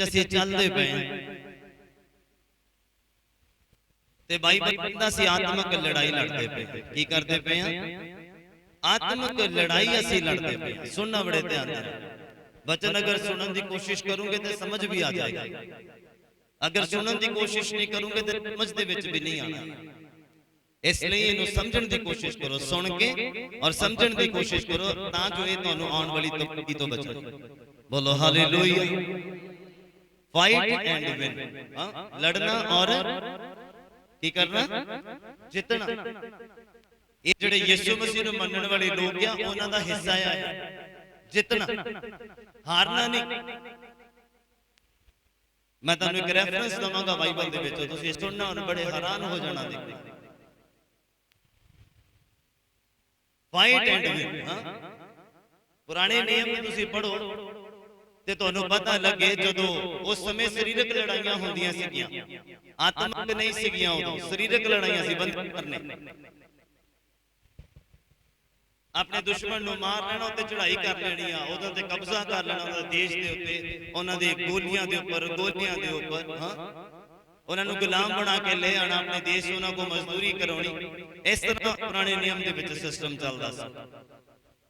ਵਿੱਚ ਅਸੀਂ ਚੱਲਦੇ ਪਏ ਹਾਂ ਤੇ ਬਾਈਬਲ ਕਹਿੰਦਾ ਸੀ ਆਤਮਿਕ ਲੜਾਈ ਲੜਦੇ ਪਏ। ਕੀ ਕਰਦੇ ਪਏ ਹਾਂ? आत्मिक लड़ाई असी लड़ते पे। सुनना बड़े ध्यान देना। वचन अगर सुनने की कोशिश करूंगे तो समझ भी आ जाएगा, अगर सुनने की कोशिश नहीं करूंगे तो समझ दे विच भी नहीं आना। इसलिए इन्हू समझण की कोशिश करो, सुन के और समझण की कोशिश करो तां जो ये तुहानू आउण वाली तबाही तो बचो। बोलो हालेलुया। फाइट एंड विन, लड़ना और की करना, जितना। ये जिहड़े यीशु मसीह नूं मनण वाले लोग आ उन्हां दा हिस्सा है जितना, हारना नहीं। मैं तुहानूं एक रेफरेंस दवांगा बाइबल दे विच, तुसीं सुनना और बड़े हैरान हो जाना। देखो फाइट एंड विन, पुराने नियम में तुसीं पढ़ो ते तुहानूं पता लगे जदों उस समय शरीरक लड़ाइयां होंदियां सीगियां, आत्मिक नहीं सीगियां, उदों शरीरक लड़ाइयां सी। बंद करने अपने दुश्मन नूं मार लेना, उत्ते चढ़ाई कर लेनी आ, उहदे ते कब्जा कर लेना, उहदे देश दे उत्ते, उहनां दे गोलियां दे उपर, गोलियां दे उपर, उहनां नूं गुलाम बना के ले आना अपने देश, उहनां को मजदूरी करवानी। इस तरह पुराने नियम दे विच सिस्टम चलदा सी।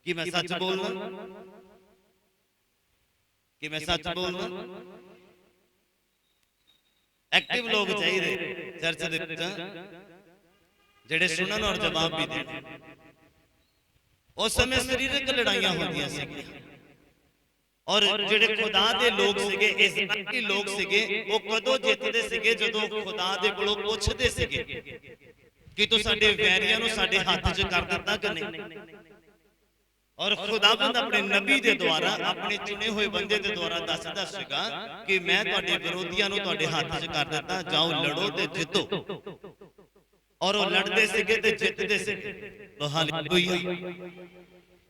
कि मैं सच बोलना, कि मैं सच बोलना। एक्टिव लोग चाहिए चर्च दे विच, जिहड़े सुनन और जवाब भी देण। उस समय शरीरक लड़ाइयां होंदियां सी और जिहड़े खुदा दे लोग सीगे, इज़राइली लोग सीगे, वो कदों जितदे सीगे जदों खुदा दे कोलों पुछदे सीगे कि तू साडे वैरियां नूं साडे हत्थ 'च कर दित्ता कि नहीं। और खुदावंद अपने नबी दे द्वारा, अपने चुने हुए बंदे दे द्वारा दसदा सीगा कि मैं तुहाडे विरोधियां नूं तुहाडे हत्थ 'च कर दित्ता, जाओ लड़ो ते जितो। और वो लड़ते सीगे ते जितदे सीगे। तो हालेलुया।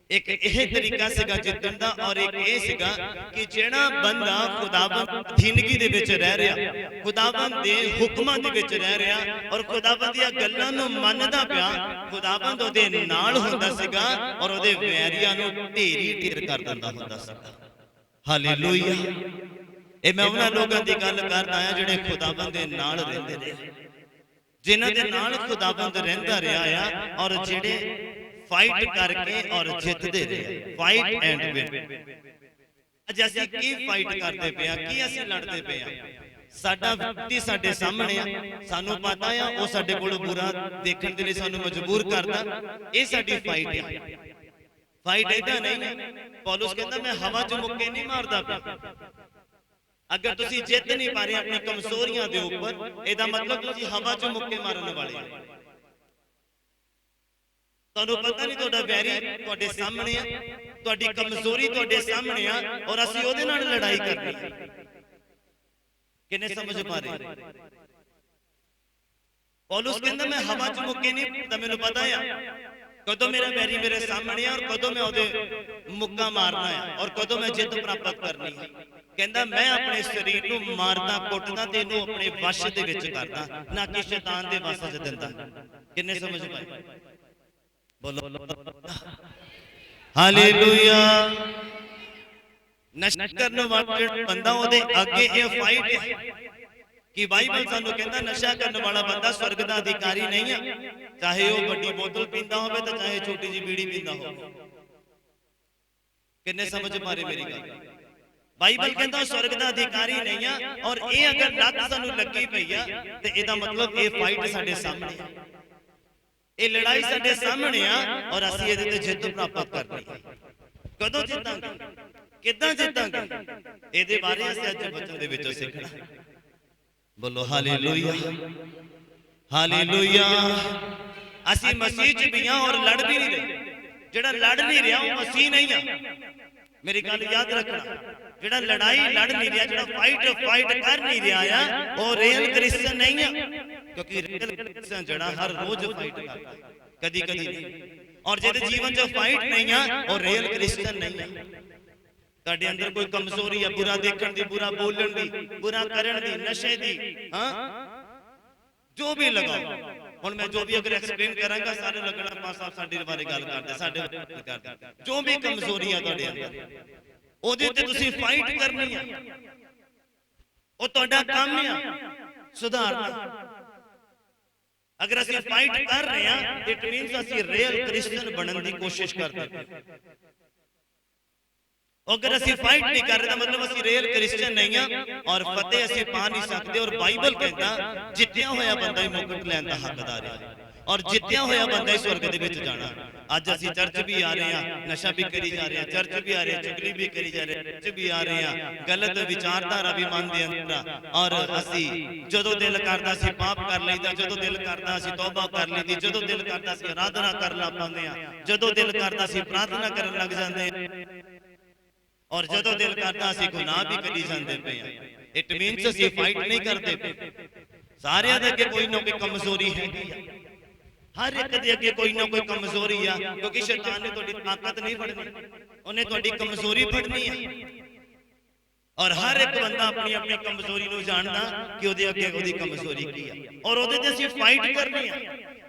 एक यह तरीका सीगा जितण दा, और एक ये सीगा कि जेड़ा बंदा खुदावंद अधीनगी दे विच रह रिहा, खुदावंद दे हुक्मां दे विच रह रिहा और खुदावंद दी गल्लां नूं मनदा पिया, खुदावंद ओहदे नाल हुंदा सीगा और ओहदे वैरियां नूं ढेरी ढेर कर दिंदा हुंदा सीगा। हालेलुया। ए मैं उन्हां लोकां दी गल करदा आ जिहड़े खुदावंद दे नाल रहिंदे ने, जिन्हां दे नाल खुदावंद रहिंदा रहा है और जिहड़े फाइट करके और जितदे रहे। Fight and win. अज असीं की फाइट करते पे आ, की असीं लड़दे पे आ? साडा व्यक्ति साडे सामने आ, सानू पता आ वो साडे कोल बुरा देखण दे लई सानू मजबूर करदा, ये साडी फाइट है। फाइट इदां नहीं है। पौलुस कहंदा मैं हवा च मुक्के नहीं मारदा पिया। अगर तुसी जित नहीं पा रहे अपनी कमजोरियां दे ऊपर, एदा मतलब तुसी हवा च मुक्के मारन वाले हो। तुहानू पता नहीं तुहाडा वैरी तुहाडे सामने है, तुहाडी कमजोरी तुहाडे सामने है और असीं ओहदे नाल लड़ाई करनी है। किन्ने समझ पा रहे? पौलुस कहंदा मैं हवा च मुक्के नहीं मारदा, मैनूं पता है कदों मेरा वैरी मेरे सामने है और कदों मैं ओहदे मुक्का मारना है और कदों मैं जित प्राप्त करनी है। कहंदा मैं अपने शरीर नूं मारदा कुटदा ते इहनूं अपने वश दे विच करदा, ना कि शैतान दे वश च दिंदा। किन्ने समझ पाए? बोलो हालेलुया। नशा करने वाला बंदा ओहदे अगे ये फाइट है कि बाइबल सानू कहंदा नशा करने वाला बंदा स्वर्ग दा अधिकारी नहीं है, चाहे वो बड़ी बोतल पींदा होवे ते चाहे छोटी जी बीड़ी पींदा होवे। किन्ने समझ पा रहे मेरी गल? बाइबल कहंदा स्वर्ग दा अधिकारी नहीं है और ये अगर लत सानू लगी पई है ते एदा मतलब ये फाइट साडे सामने है, ये लड़ाई साडे सामने आ और असीं इहदे ते जित प्राप्त करनी है। कदों जितांगे, किदां जितांगे, इहदे बारे असीं अज वचन दे विचों सिੱਖਣਾ। बोलो हालेलुया। हालेलुया। असीं मसीह च भी हां और लड़ भी नहीं रहे। जिहड़ा लड़ नहीं रहा वो मसीह नहीं है। मेरी गल याद रखना, जिहड़ा लड़ाई लड़ नहीं रहा, जिहड़ा फाइट कर नहीं रहा है वो रियल क्रिश्चियन नहीं है। क्योंकि रियल क्रिश्चियन जिहड़ा हर रोज फाइट करता है, कदी कदी नहीं। और जिहदे जीवन च फाइट नहीं है वो रियल क्रिश्चियन नहीं है। तुहाडे अंदर कोई कमजोरी है, बुरा देखण दी, बुरा बोलण दी, बुरा करन दी, नशे दी, जो भी लगाओ। हुण मैं जो भी अगर एक्सप्लेन करांगा सारे लगना पास साहब साडे बारे गल करदे, साडे बारे करदे। जो भी कमजोरी है तुहाडे अंदर ओहदे ते तुसीं फाइट करनी है। ਉਹ ਤੁਹਾਡਾ ਕੰਮ ਆ ਸੁਧਾਰਨਾ। ਅਗਰ ਅਸੀਂ ਫਾਈਟ ਕਰ ਰਹੇ ਹਾਂ ਇਟ ਮੀਨਸ ਅਸੀਂ ਰੀਅਲ ਕ੍ਰਿਸਚੀਅਨ ਬਣਨ ਦੀ ਕੋਸ਼ਿਸ਼ ਕਰਦੇ ਪਏ। अगर ਅਸੀਂ फाइट नहीं कर रहे तो मतलब ਅਸੀਂ ਰੀਅਲ ਕ੍ਰਿਸਚੀਅਨ नहीं हाँ और फतेह ਅਸੀਂ पा नहीं सकते। और बाइबल कहता जित्या होया बंदा ही मुकुट लैन का हकदार है और जित्या होया बंदा ही स्वर्ग दे विच जाना। अज ਅਸੀਂ चर्च भी आ रहे हैं, नशा भी करी जा रहे हैं, चर्च भी आ रहे हैं, चुगली भी करी जा रहे हैं, चर्च भी आ रहे हैं, गलत विचारधारा भी मन दे अंदर। और ਅਸੀਂ ਜਦੋਂ दिल करदा ਅਸੀਂ पाप कर लईदा, ਜਦੋਂ दिल करदा ਅਸੀਂ तौबा कर लईदी, ਜਦੋਂ दिल करदा ਅਸੀਂ आराधना कर ला पांदे आ, ਜਦੋਂ दिल करदा ਅਸੀਂ प्रार्थना करन लग जांदे आ और जदों दिल करता असीं गुनाह भी करी जांदे पे हैं। इट मीनस असीं फाइट नहीं करते पे। सारियां दे अगे कोई ना कोई कमजोरी हैगी आ, हर एक दे अगे कोई ना कोई कमजोरी आ, क्योंकि शैतान ने तुहाडी ताकत नहीं फड़नी, उन्हें तुहाडी कमजोरी फड़नी है। और हर एक बंदा अपनी अपनी कमजोरी नूं जानदा कि ओहदे अगे ओहदी कमजोरी की है और ओहदे ते असीं फाइट करनी है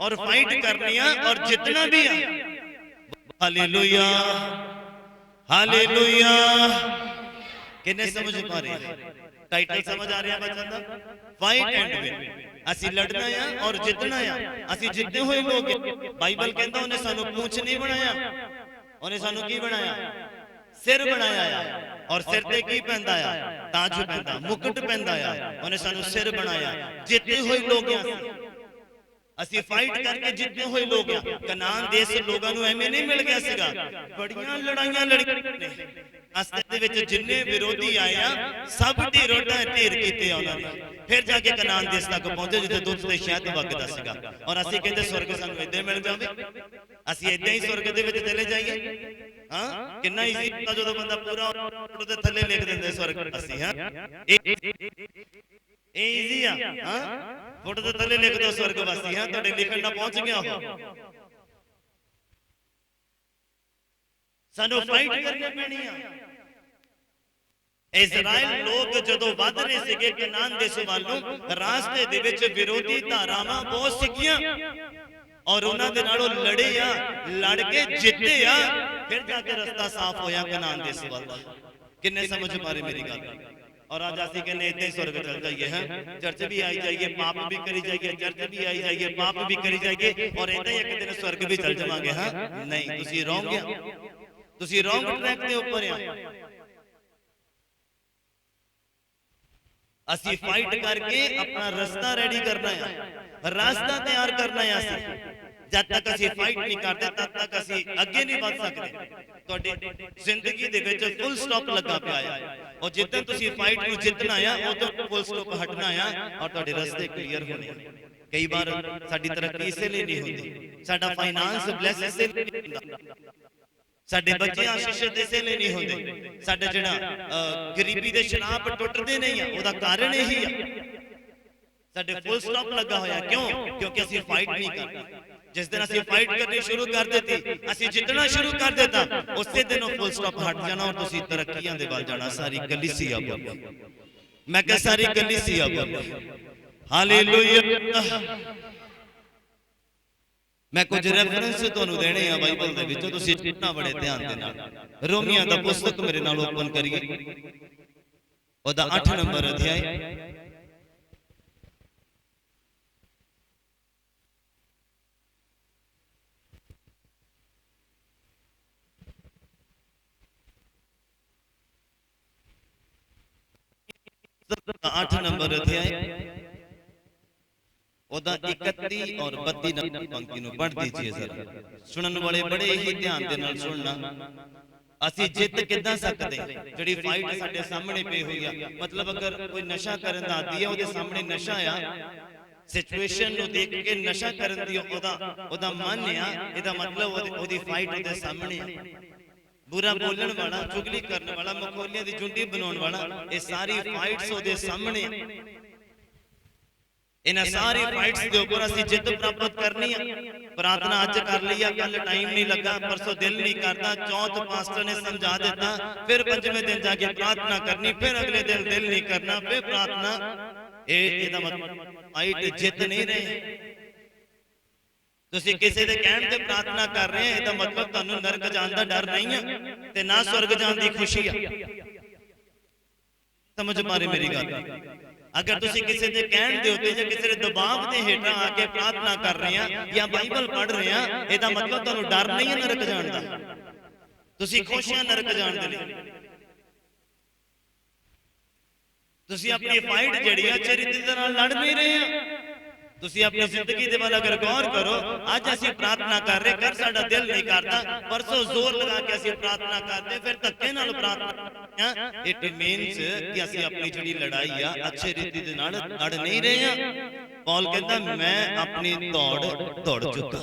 और फाइट करनी है और जितना भी है। Hallelujah hallelujah. किन्ने समझ पा रहे हैं? टाइटल समझ आ रहा है बच्चों का? Fight and win. ਅਸੀਂ ਲੜਨਾ ਆ ਔਰ ਜਿੱਤਣਾ ਆ। ਅਸੀਂ ਜਿੱਤੇ ਹੋਏ ਲੋਕ। ਬਾਈਬਲ ਕਹਿੰਦਾ ਉਹਨੇ ਸਾਨੂੰ ਪੂੰਛ ਨਹੀਂ ਬਣਾਇਆ, ਉਹਨੇ ਸਾਨੂੰ ਕੀ ਬਣਾਇਆ? ਸਿਰ ਬਣਾਇਆ ਆ। ਔਰ ਸਿਰ ਤੇ ਕੀ ਪੈਂਦਾ ਆ? ਤਾਜ ਪੈਂਦਾ, ਮੁਕਟ ਪੈਂਦਾ ਆ। ਉਹਨੇ ਸਾਨੂੰ ਸਿਰ ਬਣਾਇਆ। ਜਿੱਤੇ ਹੋਏ ਲੋਕ ਆ ਅਸੀਂ फाइट करके जितने हुए लोग हैं। कनान देश के लोगों को एवें नहीं मिल गया सीगा, बड़ियां लड़ाइयां लड़ी ने। अस्ते दे विच जिन्ने विरोधी आए आ सब ढेरों ढेर कीते उन्होंने, फिर जाके कनान देश तक पहुंचे जिथे दुध ते शहद वगदा सीगा। और ਅਸੀਂ ਕਹਿੰਦੇ स्वर्ग सानू इदां मिल जावे, ਅਸੀਂ इदां ही स्वर्ग दे विच चले जाइए। हां कितना ईजी था ਜਦੋਂ ਬੰਦਾ ਪੂਰਾ ਉਹਦੇ ਥੱਲੇ ਲਿਖ ਦਿੰਦੇ स्वर्ग ਅਸੀਂ। हां ईजी आ। हां फोटो तो थले लिख दो स्वर्गवासी। हां तुहाडे लिखण ना पहुंच गया हो। सानू फाइट करनी पैनी आ। इजराइल लोग जदों वध रहे सीगे कनान देश वाल नूं, रास्ते दे विच विरोधी धारावां बहुत सीगियां और उन्हां दे नालों लड़े आ, लड़ के जिते आ, फिर जाके रास्ता साफ होया कनान देश वाल दा। किन्ने समझ मारे मेरी गल? और आज ਅਸੀਂ ਕਹਿੰਦੇ ਇਦਾਂ ਹੀ स्वर्ग चल जाइए। हैं चर्च भी आई जाइए, पाप भी करी जाइए, चर्च भी आई जाइए, पाप भी करी जाइए और इदां ही एक दिन स्वर्ग भी चल जावांगे। हां नहीं, ਤੁਸੀਂ ਰੋਂਗ ਆ, ਤੁਸੀਂ ਰੋਂਗ ਟਰੈਕ ਦੇ ਉੱਪਰ ਆ। ਅਸੀਂ फाइट करके अपना रास्ता रेडी करना है, रास्ता तैयार करना है। ਅਸੀਂ जब तक ਅਸੀਂ फाइट नहीं करते तब तक ਅਸੀਂ ਅੱਗੇ नहीं बढ़ सकते। ਤੁਹਾਡੀ ਜ਼ਿੰਦਗੀ ਦੇ ਵਿੱਚ ਫੁੱਲ ਸਟਾਪ ਲੱਗਾ ਪਿਆ ਆ और ਜਿੱਦਾਂ ਤੁਸੀਂ फाइट ਨੂੰ ਜਿੱਤਣਾ ਆ ਉਦੋਂ ਫੁੱਲ ਸਟਾਪ ਹਟਣਾ ਆ और ਤੁਹਾਡੇ ਰਸਤੇ ਕਲੀਅਰ ਹੋਣੇ ਆ। ਕਈ ਵਾਰ ਸਾਡੀ ਤਰੱਕੀ ਇਸੇ ਲਈ ਨਹੀਂ ਹੁੰਦੀ, ਸਾਡਾ ਫਾਈਨਾਂਸ ਬਲੈਸ ਇਸੇ ਲਈ ਨਹੀਂ ਹੁੰਦਾ, ਸਾਡੇ ਬੱਚੇ ਆਸ਼ੀਸ਼ਿਤ ਇਸੇ ਲਈ ਨਹੀਂ ਹੁੰਦੇ, ਸਾਡਾ ਜਿਹੜਾ ਗਰੀਬੀ ਦੇ ਸ਼ਰਾਪ ਟੁੱਟਦੇ ਨਹੀਂ ਆ ਉਹਦਾ ਕਾਰਨ ਇਹੀ ਆ। ਸਾਡੇ ਫੁੱਲ ਸਟਾਪ ਲੱਗਾ ਹੋਇਆ ਕਿਉਂ? ਕਿਉਂਕਿ ਅਸੀਂ फाइट नहीं करते। जिस दिन ਅਸੀਂ फाइट करनी शुरू कर देती, ਅਸੀਂ जितना शुरू कर देता, उसी दिन फुल स्टॉप हट जाना और ਤੁਸੀਂ ਤਰੱਕੀਆਂ ਦੇ ਵੱਲ ਜਾਣਾ। ਸਾਰੀ ਕਲੀਸਿया बोली, मैं कह सारी कलीसिया बोली हालेलुया। मैं कुछ रेफरेंस ਤੁਹਾਨੂੰ ਦੇਣੇ ਆ ਬਾਈਬਲ ਦੇ ਵਿੱਚੋਂ, ਤੁਸੀਂ ਸੁਣਨਾ ਬੜੇ ਧਿਆਨ ਦੇ ਨਾਲ। ਰੋਮੀਆਂ ਦਾ ਪੁਸਤਕ ਮੇਰੇ ਨਾਲ ਓਪਨ ਕਰੀਏ, ਉਹਦਾ 8 ਨੰਬਰ ਅਧਿਆਇ। आठ नंबर अध्याय ओदा 31 और 32 नंबर पंक्ति नु पढ़ दीजिए जरा। सुनन वाले बड़े ही ध्यान दे नाल सुनना। ਅਸੀਂ ਜਿੱਤ ਕਿੱਦਾਂ ਸਕਦੇ? ਜਿਹੜੀ ਫਾਈਟ ਸਾਡੇ ਸਾਹਮਣੇ ਪਈ ਹੋਈ ਆ, ਮਤਲਬ ਅਗਰ ਕੋਈ ਨਸ਼ਾ ਕਰਨ ਦਾ ਆਦੀ ਹੈ, ਉਹਦੇ ਸਾਹਮਣੇ ਨਸ਼ਾ ਆ, ਸਿਚੁਏਸ਼ਨ ਨੂੰ ਦੇਖ ਕੇ ਨਸ਼ਾ ਕਰਨ ਦੀ ਉਹਦਾ ਮਨ ਆ, ਇਹਦਾ ਮਤਲਬ ਉਹਦੀ ਫਾਈਟ ਉਹਦੇ ਸਾਹਮਣੇ ਆ। बुरा बोलने वाला, चुगली करने वाला, मखौलियां दी झुंडी बनाने वाला, ये सारी फाइट्स ओदे सामने। इन्हां सारी फाइट्स दे ऊपर ਅਸੀਂ ਜਿੱਤ ਪ੍ਰਾਪਤ ਕਰਨੀ ਹੈ। प्रार्थना अज कर लिया, कल टाइम नहीं लगा, परसों दिल नहीं करता, चौथ पास्टर ने समझा देता, फिर पंजवें दिन जाके प्रार्थना करनी, फिर अगले दिन दिल नहीं करना, फिर प्रार्थना। ਇਹਦਾ मतलब फाइट जित नहीं रहे। ਤੁਸੀਂ ਕਿਸੇ ਦੇ ਕਹਿਣ ਤੇ ਪ੍ਰਾਰਥਨਾ ਕਰ ਰਹੇ ਹੋ, ਇਹਦਾ ਮਤਲਬ ਤੁਹਾਨੂੰ ਨਰਕ ਜਾਣ ਦਾ ਡਰ ਨਹੀਂ ਹੈ ਤੇ ਨਾ ਸਵਰਗ ਜਾਣ ਦੀ ਖੁਸ਼ੀ ਆ। समझ पा रहे मेरी गल? अगर तुसी किसी के कहण दे उत्ते या किसी के दबाव के हेठां आके प्रार्थना कर रहे हैं या बाइबल पढ़ रहे हैं, इसदा मतलब तुहानूं डर नहीं है नरक जाण दा। तुसी खुश हैं नरक जाण दे लई। तुसी अपनी फाइट जिहड़ी आ चरित्र दे नाल लड़ नहीं रहे हैं। तुसी अपनी जिंदगी दे वाल अगर गौर करो, अज असीं प्रार्थना कर रहे, कर साडा दिल नहीं करता, परसों जोर लगा के असीं प्रार्थना करते, फिर धक्के नाल प्रार्थना। इट मीन्स कि असीं अपनी जिहड़ी लड़ाई आ अच्छे रीति दे नाल लड़ नहीं रहे हैं। पौल कहंदा मैं अपनी दौड़ दौड़ चुका,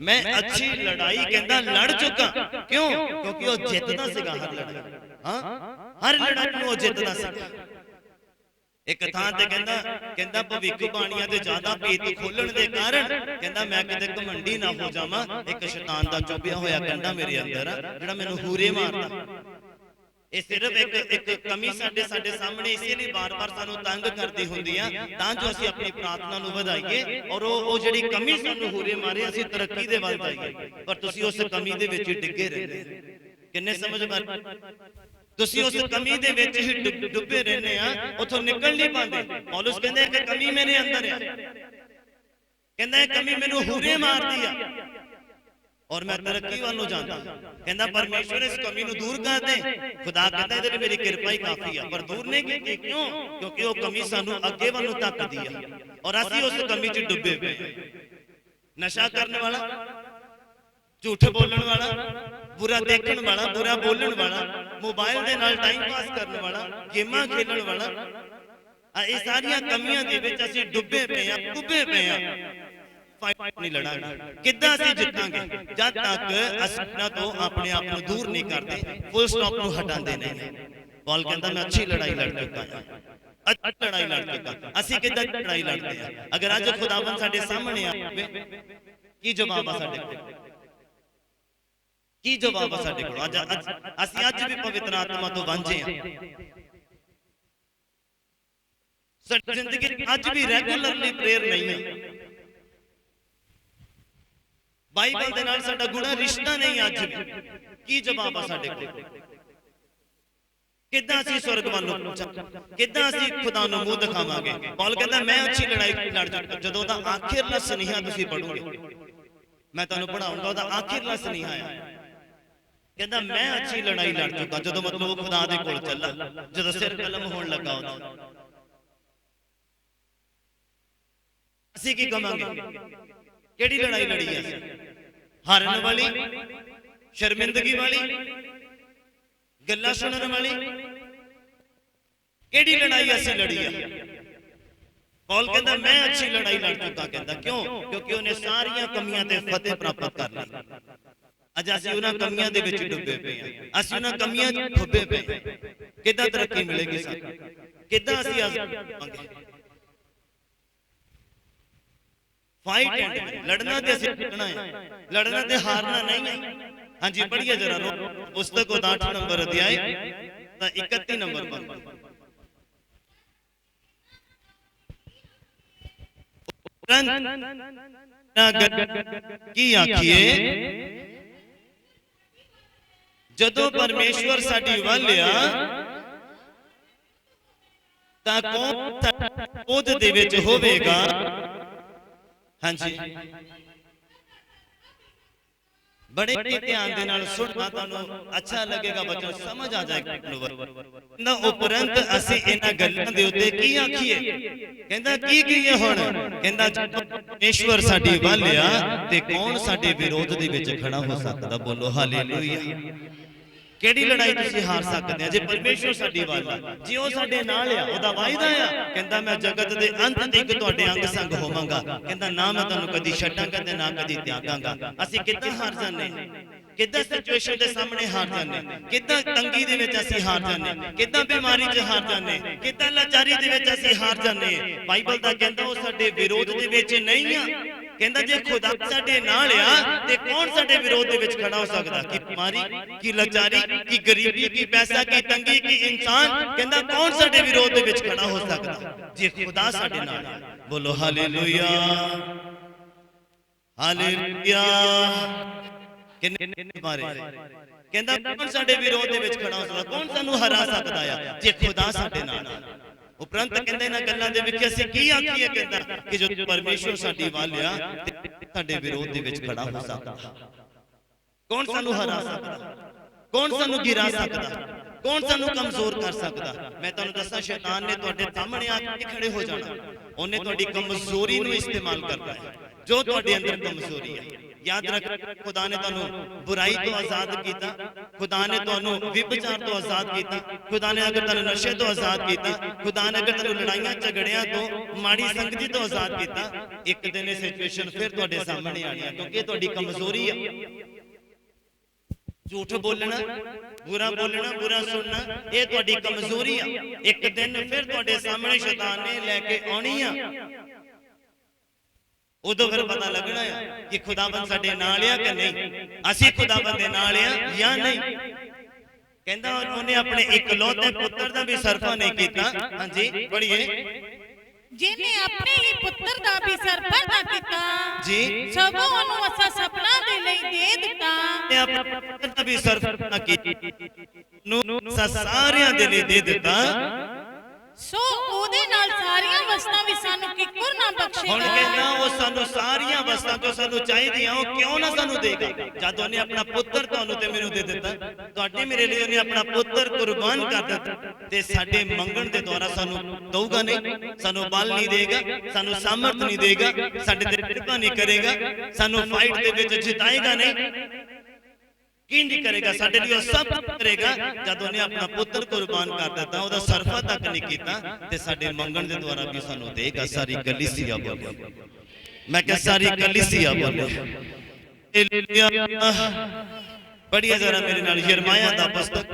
मैं अच्छी लड़ाई कहंदा लड़ चुका। क्यों? क्योंकि वो जितदा सीगा हर लड़ाई। हां, हर लड़ाई नूं वो जितदा सीगा। एक थां ते कहंदा भविष्यवाणियां दे ज्यादा भेत खोलण दे कारण कहंदा मैं किते घमंडी ना हो जावां, एक शैतान दा चुभया होया कंडा मेरे अंदर आ जेड़ा मैनूं हूरे मारदा। ये सिर्फ एक कमी साडे सामने इसीलिए बार-बार सानूं तंग करदी हुंदी आ तां जो असीं अपनी प्रार्थना नूं वधाईए और वो जिहड़ी कमी सानूं हूरे मारे असीं तरक्की दे वल जाईए, पर तुसीं उस कमी दे विच डिगे रहंदे। किन्ने समझ मार तुसी उस कमी दे विच ही डुबे रहने आ, उथों निकल नहीं पाते। पौलुस कहंदा है कि कमी मेरे अंदर है, कहंदा है कमी मैनूं हूरे मारदी आ और मैं तरक्की वालों जाता। कहंदा परमेश्वर इस कमी नूं दूर कर दे। खुदा कहंदा इहदे मेरी किरपा ही काफी है, पर दूर नहीं कीती। क्यों? क्योंकि वो कमी सानूं अगे वालों तकदी आ और असीं उस कमी च डुबे पे। नशा करने वाला, झूठ बोलण वाला, बुरा देखण वाला, बुरा बोलण वाला, मोबाइल दे नाल टाइम पास करने वाला, गेमां खेलण वाला, ये सारियां कमियां दे विच असीं डुबे पे आ, डुबे पे आ। फाइट नहीं लड़ांगे, किद्दां असीं जितांगे? जद तक असीं इन्हां तों अपने आप नूं दूर नहीं करदे, फुल स्टॉप नूं हटांदे नहीं। पौल कहंदा मैं अच्छी लड़ाई लड़ चुका हां, अच्छी लड़ाई लड़ चुका। असीं किद्दां लड़ाई लड़दे आ? अगर अज खुदावन साडे सामने आवे, की जवाब आ साडे कोल? की जवाब है साडे कोल? असीं अज भी पवित्र आत्मा तो वांझे हां। साडी जिंदगी अज भी रेगुलरली प्रेयर नहीं है। बाइबल दे नाल साडा गुणा रिश्ता नहीं अज भी। की जवाब है साडे कोल? किद्दां असीं स्वर्ग वाल नूं पहुंचांगे? किद्दां असीं खुदा नूं मूंह दिखावांगे? पौल कहंदा मैं अच्छी लड़ाई लड़ चुका। जदों दा आखिरला सुनेहा तुसीं पढ़ोगे, मैं तुहानूं पढ़ाऊंगा ओदा आखिरला सुनेहा है। कहंदा मैं अच्छी लड़ाई लड़ चुका, जदों मतलब वो खुदा दे कोल चला, जदों सिर कलम होण लगा ओदा। असीं की कहांगे? केड़ी लड़ाई लड़ी है? हारन वाली, शर्मिंदगी वाली, गल्लां सुनने वाली, केड़ी लड़ाई असीं लड़ी है? पौल कहंदा मैं अच्छी लड़ाई लड़ चुका। कहंदा क्यों? क्योंकि उन्हें सारियां कमियां ते फतेह प्राप्त कर ली। अज असीं उन्हां कमियां दे विच डुबे पे हां, असीं उन्हां कमियां च डुबे पे। किद्दां तरक्की मिलेगी सानूं? किद्दां असीं आवांगे? फाइट एंड लड़ना ते असीं जितना है, लड़ना ते हारना नहीं है। हां जी, पढ़िए जरा पुस्तक 8 नंबर अध्याय 31 नंबर पर। की आखिए जदों परमेश्वर साडी वल आ तां कौन ओद दे विच होवेगा? हाँ जी, बड़े ध्यान दे नाल सुनना, तुहानूं अच्छा लगेगा, वचन समझ आ जाएगा। ना उपरंत असीं इन्हां गल्लां दे उत्ते की आखीए? कहंदा की कीए हुण? कहंदा परमेश्वर साडी वल आ ते कौन साडे विरोध दे विच खड़ा हो सकदा? बोलो हालेलुया। केड़ी लड़ाई तुसीं हार सकदे? जे परमेश्वर साडी वल आ, जे ओ साडे नाल आ, ओदा वायदा आ। कहंदा मैं जगत दे अंत तक तुहाडे अंग संग होवांगा। कहंदा ना मैं तुहानूं कदी छड्डांगा ते ना कदी त्यागांगा। असीं किद्दां हार जाने? किद्दां सिचुएशन दे सामने हार जाने? किद्दां तंगी दे विच असीं हार जाने? किद्दां बीमारी च हार जाने? किद्दां लाचारी दे विच असीं हार जाने? बाइबल दा कहंदा ओ साडे विरोध दे विच नहीं आ। कहंदा जे खुदा साडे नाल आ ते कौन साडे विरोध दे विच खड़ा हो सकदा? की बीमारी, की लाचारी, की गरीबी, की पैसा, की तंगी, की इंसान? कहंदा कौन साडे विरोध दे विच खड़ा हो सकदा? जे खुदा साडे नाल आ। बोलो हालेलुया, हालेलुया। किन्ने मारे ਕਹਿੰਦਾ ਕੌਣ ਸਾਡੇ ਵਿਰੋਧ ਦੇ ਵਿੱਚ ਖੜਾ ਹੋ ਸਕਦਾ, ਕੌਣ ਸਾਨੂੰ ਹਰਾ ਸਕਦਾ ਆ ਜੇ ਖੁਦਾ ਸਾਡੇ ਨਾਲ ਆ। ਉਪਰੰਤ ਕਹਿੰਦੇ ਇਹਨਾਂ ਗੱਲਾਂ ਦੇ ਵਿੱਚ ਅਸੀਂ ਕੀ ਆਖੀਏ, ਕਹਿੰਦਾ ਕਿ ਜੋ ਪਰਮੇਸ਼ਵਰ ਸਾਡੀ ਵੱਲ ਆ ਤੇ ਸਾਡੇ ਵਿਰੋਧ ਦੇ ਵਿੱਚ ਖੜਾ ਹੋ ਸਕਦਾ। ਕੌਣ ਸਾਨੂੰ ਹਰਾ ਸਕਦਾ, ਕੌਣ ਸਾਨੂੰ ਗਿਰਾ ਸਕਦਾ, ਕੌਣ ਸਾਨੂੰ ਕਮਜ਼ੋਰ ਕਰ ਸਕਦਾ। ਮੈਂ ਤੁਹਾਨੂੰ ਦੱਸਾਂ, ਸ਼ੈਤਾਨ ਨੇ ਤੁਹਾਡੇ ਸਾਹਮਣੇ ਆ ਕੇ ਖੜੇ ਹੋ ਜਾਣਾ। ਉਹਨੇ ਤੁਹਾਡੀ ਕਮਜ਼ੋਰੀ ਨੂੰ ਇਸਤੇਮਾਲ ਕਰਨਾ ਹੈ, ਜੋ ਤੁਹਾਡੇ ਅੰਦਰ ਕਮਜ਼ੋਰੀ ਹੈ। याद रख, खुदा ने तुहानू बुराई तो आजाद किया, खुदा ने तुहानू विभचार तो आजाद किया, खुदा ने अगर तुहानू नशे तो आजाद किया, खुदा ने अगर तुहानू लड़ाइयां झगड़ियां तो माड़ी संगति तो आजाद किया। एक दिन ये सिचुएशन फिर तुहाडे सामने आनी है, क्योंकि तुहाडी कमजोरी है। झूठ बोलना, बुरा बोलना, बुरा सुनना, ये तुहाडी कमजोरी है। एक दिन फिर तुहाडे सामने शैतान ने लेके आनी है। उदों फिर पता लगना है कि खुदाबंद साडे नाल आ कि नहीं, असीं खुदाबंद दे नाल आ या नहीं। कहंदा उन्होंने अपने इकलौते पुत्र दा भी सरफा नहीं कीता। हां जी पढ़िए, जिन्हें अपने ही पुत्र दा भी सरफा ना कीता जी, सगों ओनू असा सपना दे लई दे दिता। ते अपने पुत्र दा भी सरफा ना कीता, नु सारियां दे लई दे दिता। सो ओदे नाल सारियां वस्तां भी सानू किकुर ना बख्शेगा। हुण कहंदा ओ सानू सारियां वस्तां जो सानू चाहिदियां ओ क्यों ना सानू देगा, जद उन्हें अपना पुत्र तुहानू ते मैनू दे दिता। तुहाडे मेरे लिए उन्हें अपना पुत्र कुर्बान कर दिता ते साडे मंगण दे द्वारा सानू दऊगा नहीं, सानू बल नहीं देगा, सानू सामर्थ नहीं देगा, साडे ते कृपा नहीं करेगा, सानू फाइट दे विच जिताएगा नहीं, की नहीं करेगा, साडे लिए सब करेगा। जद उन्हें अपना पुत्र कुर्बान कर दिता, ओदा सरफा तक नहीं कीता ते साडे मंगण दे द्वारा भी सानू देगा। सारी कलीसिया बोले, मैं कह सारी कलीसिया बोले हालेलुया। पढ़िए जरा मेरे नाल यिर्मयाह दा पुस्तक,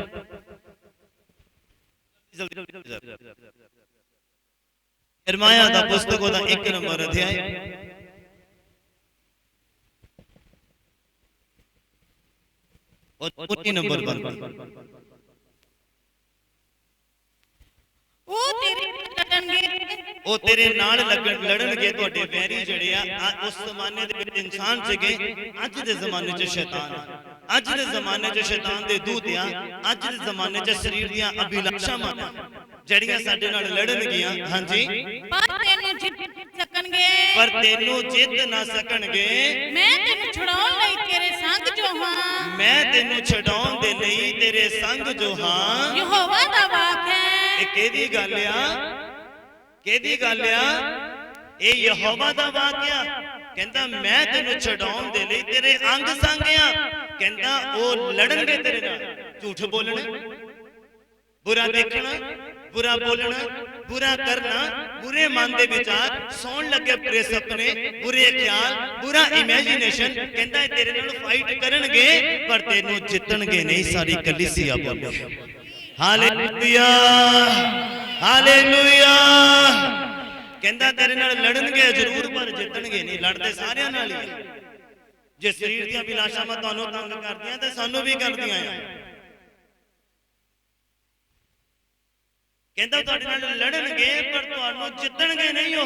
यिर्मयाह दा पुस्तक ओदा 1 नंबर अध्याय और 19 नंबर पर ਉਹ ਤੇਰੇ ਨਾਲ ਲੜਨਗੇ। ਤੁਹਾਡੇ ਵੈਰੀ ਜਿਹੜੇ ਆ ਉਸ ਜ਼ਮਾਨੇ ਦੇ ਵਿੱਚ ਇਨਸਾਨ ਸੀਗੇ, ਅੱਜ ਦੇ ਜ਼ਮਾਨੇ 'ਚ ਸ਼ੈਤਾਨ ਆ। ਅੱਜ ਦੇ ਜ਼ਮਾਨੇ 'ਚ ਸ਼ੈਤਾਨ ਦੇ ਦੂਤ ਆ। ਅੱਜ ਦੇ ਜ਼ਮਾਨੇ 'ਚ ਸਰੀਰ ਦੀਆਂ ਅਭਿਲਾਸ਼ਾਵਾਂ ਜਿਹੜੀਆਂ ਸਾਡੇ ਨਾਲ ਲੜਨਗੀਆਂ। ਹਾਂਜੀ, ਪਰ ਤੈਨੂੰ ਜਿੱਤ ਸਕਣਗੇ, ਪਰ ਤੈਨੂੰ ਜਿੱਤ ਨਾ ਸਕਣਗੇ। ਮੈਂ ਤੈਨੂੰ ਛੁਡਾਉਣ ਲਈ ਤੇਰੇ ਸੰਗ ਜੋ ਹਾਂ, ਮੈਂ ਤੈਨੂੰ ਛਡਾਉਣ ਦੇ ਲਈ ਤੇਰੇ ਸੰਗ ਜੋ ਹਾਂ। ਯਹੋਵਾ ਦਾ ਵਾਕ ਹੈ। ਇਹ ਕਿਹਦੀ ਗੱਲ ਆ, ਕਿਹਦੀ ਗੱਲ ਆ? ਇਹ ਯਹੋਵਾ ਦਾ ਵਾਕਿਆ। ਕਹਿੰਦਾ ਮੈਂ ਤੈਨੂੰ ਛਡਾਉਣ ਦੇ ਲਈ ਤੇਰੇ ਅੰਗ ਸੰਗ ਆ। ਕਹਿੰਦਾ ਉਹ ਲੜਨਗੇ ਤੇਰੇ ਨਾਲ। ਝੂਠ ਬੋਲਣਾ, बुरा देखना, बुरा बोलना, बुरा करना, बुरे मन दे विचार, सौन लगे बुरे सपने, बुरे ख्याल, बुरा इमेजिनेशन। कहता है तेरे नाल फाइट करनगे पर तेनू जितणगे नहीं। सारी कलीसिया बोले हालेलुया, हालेलुया। कहता तेरे नाल लड़नगे जरूर पर जितणगे नहीं। लड़ते सारियां नाल ही। जे शरीर दी अभिलाषावां तुहानू तंग करदियां ते सानू भी करदियां आ। कहता तुहाडे नाल लड़नगे पर तुहानू जितणगे नहीं। हो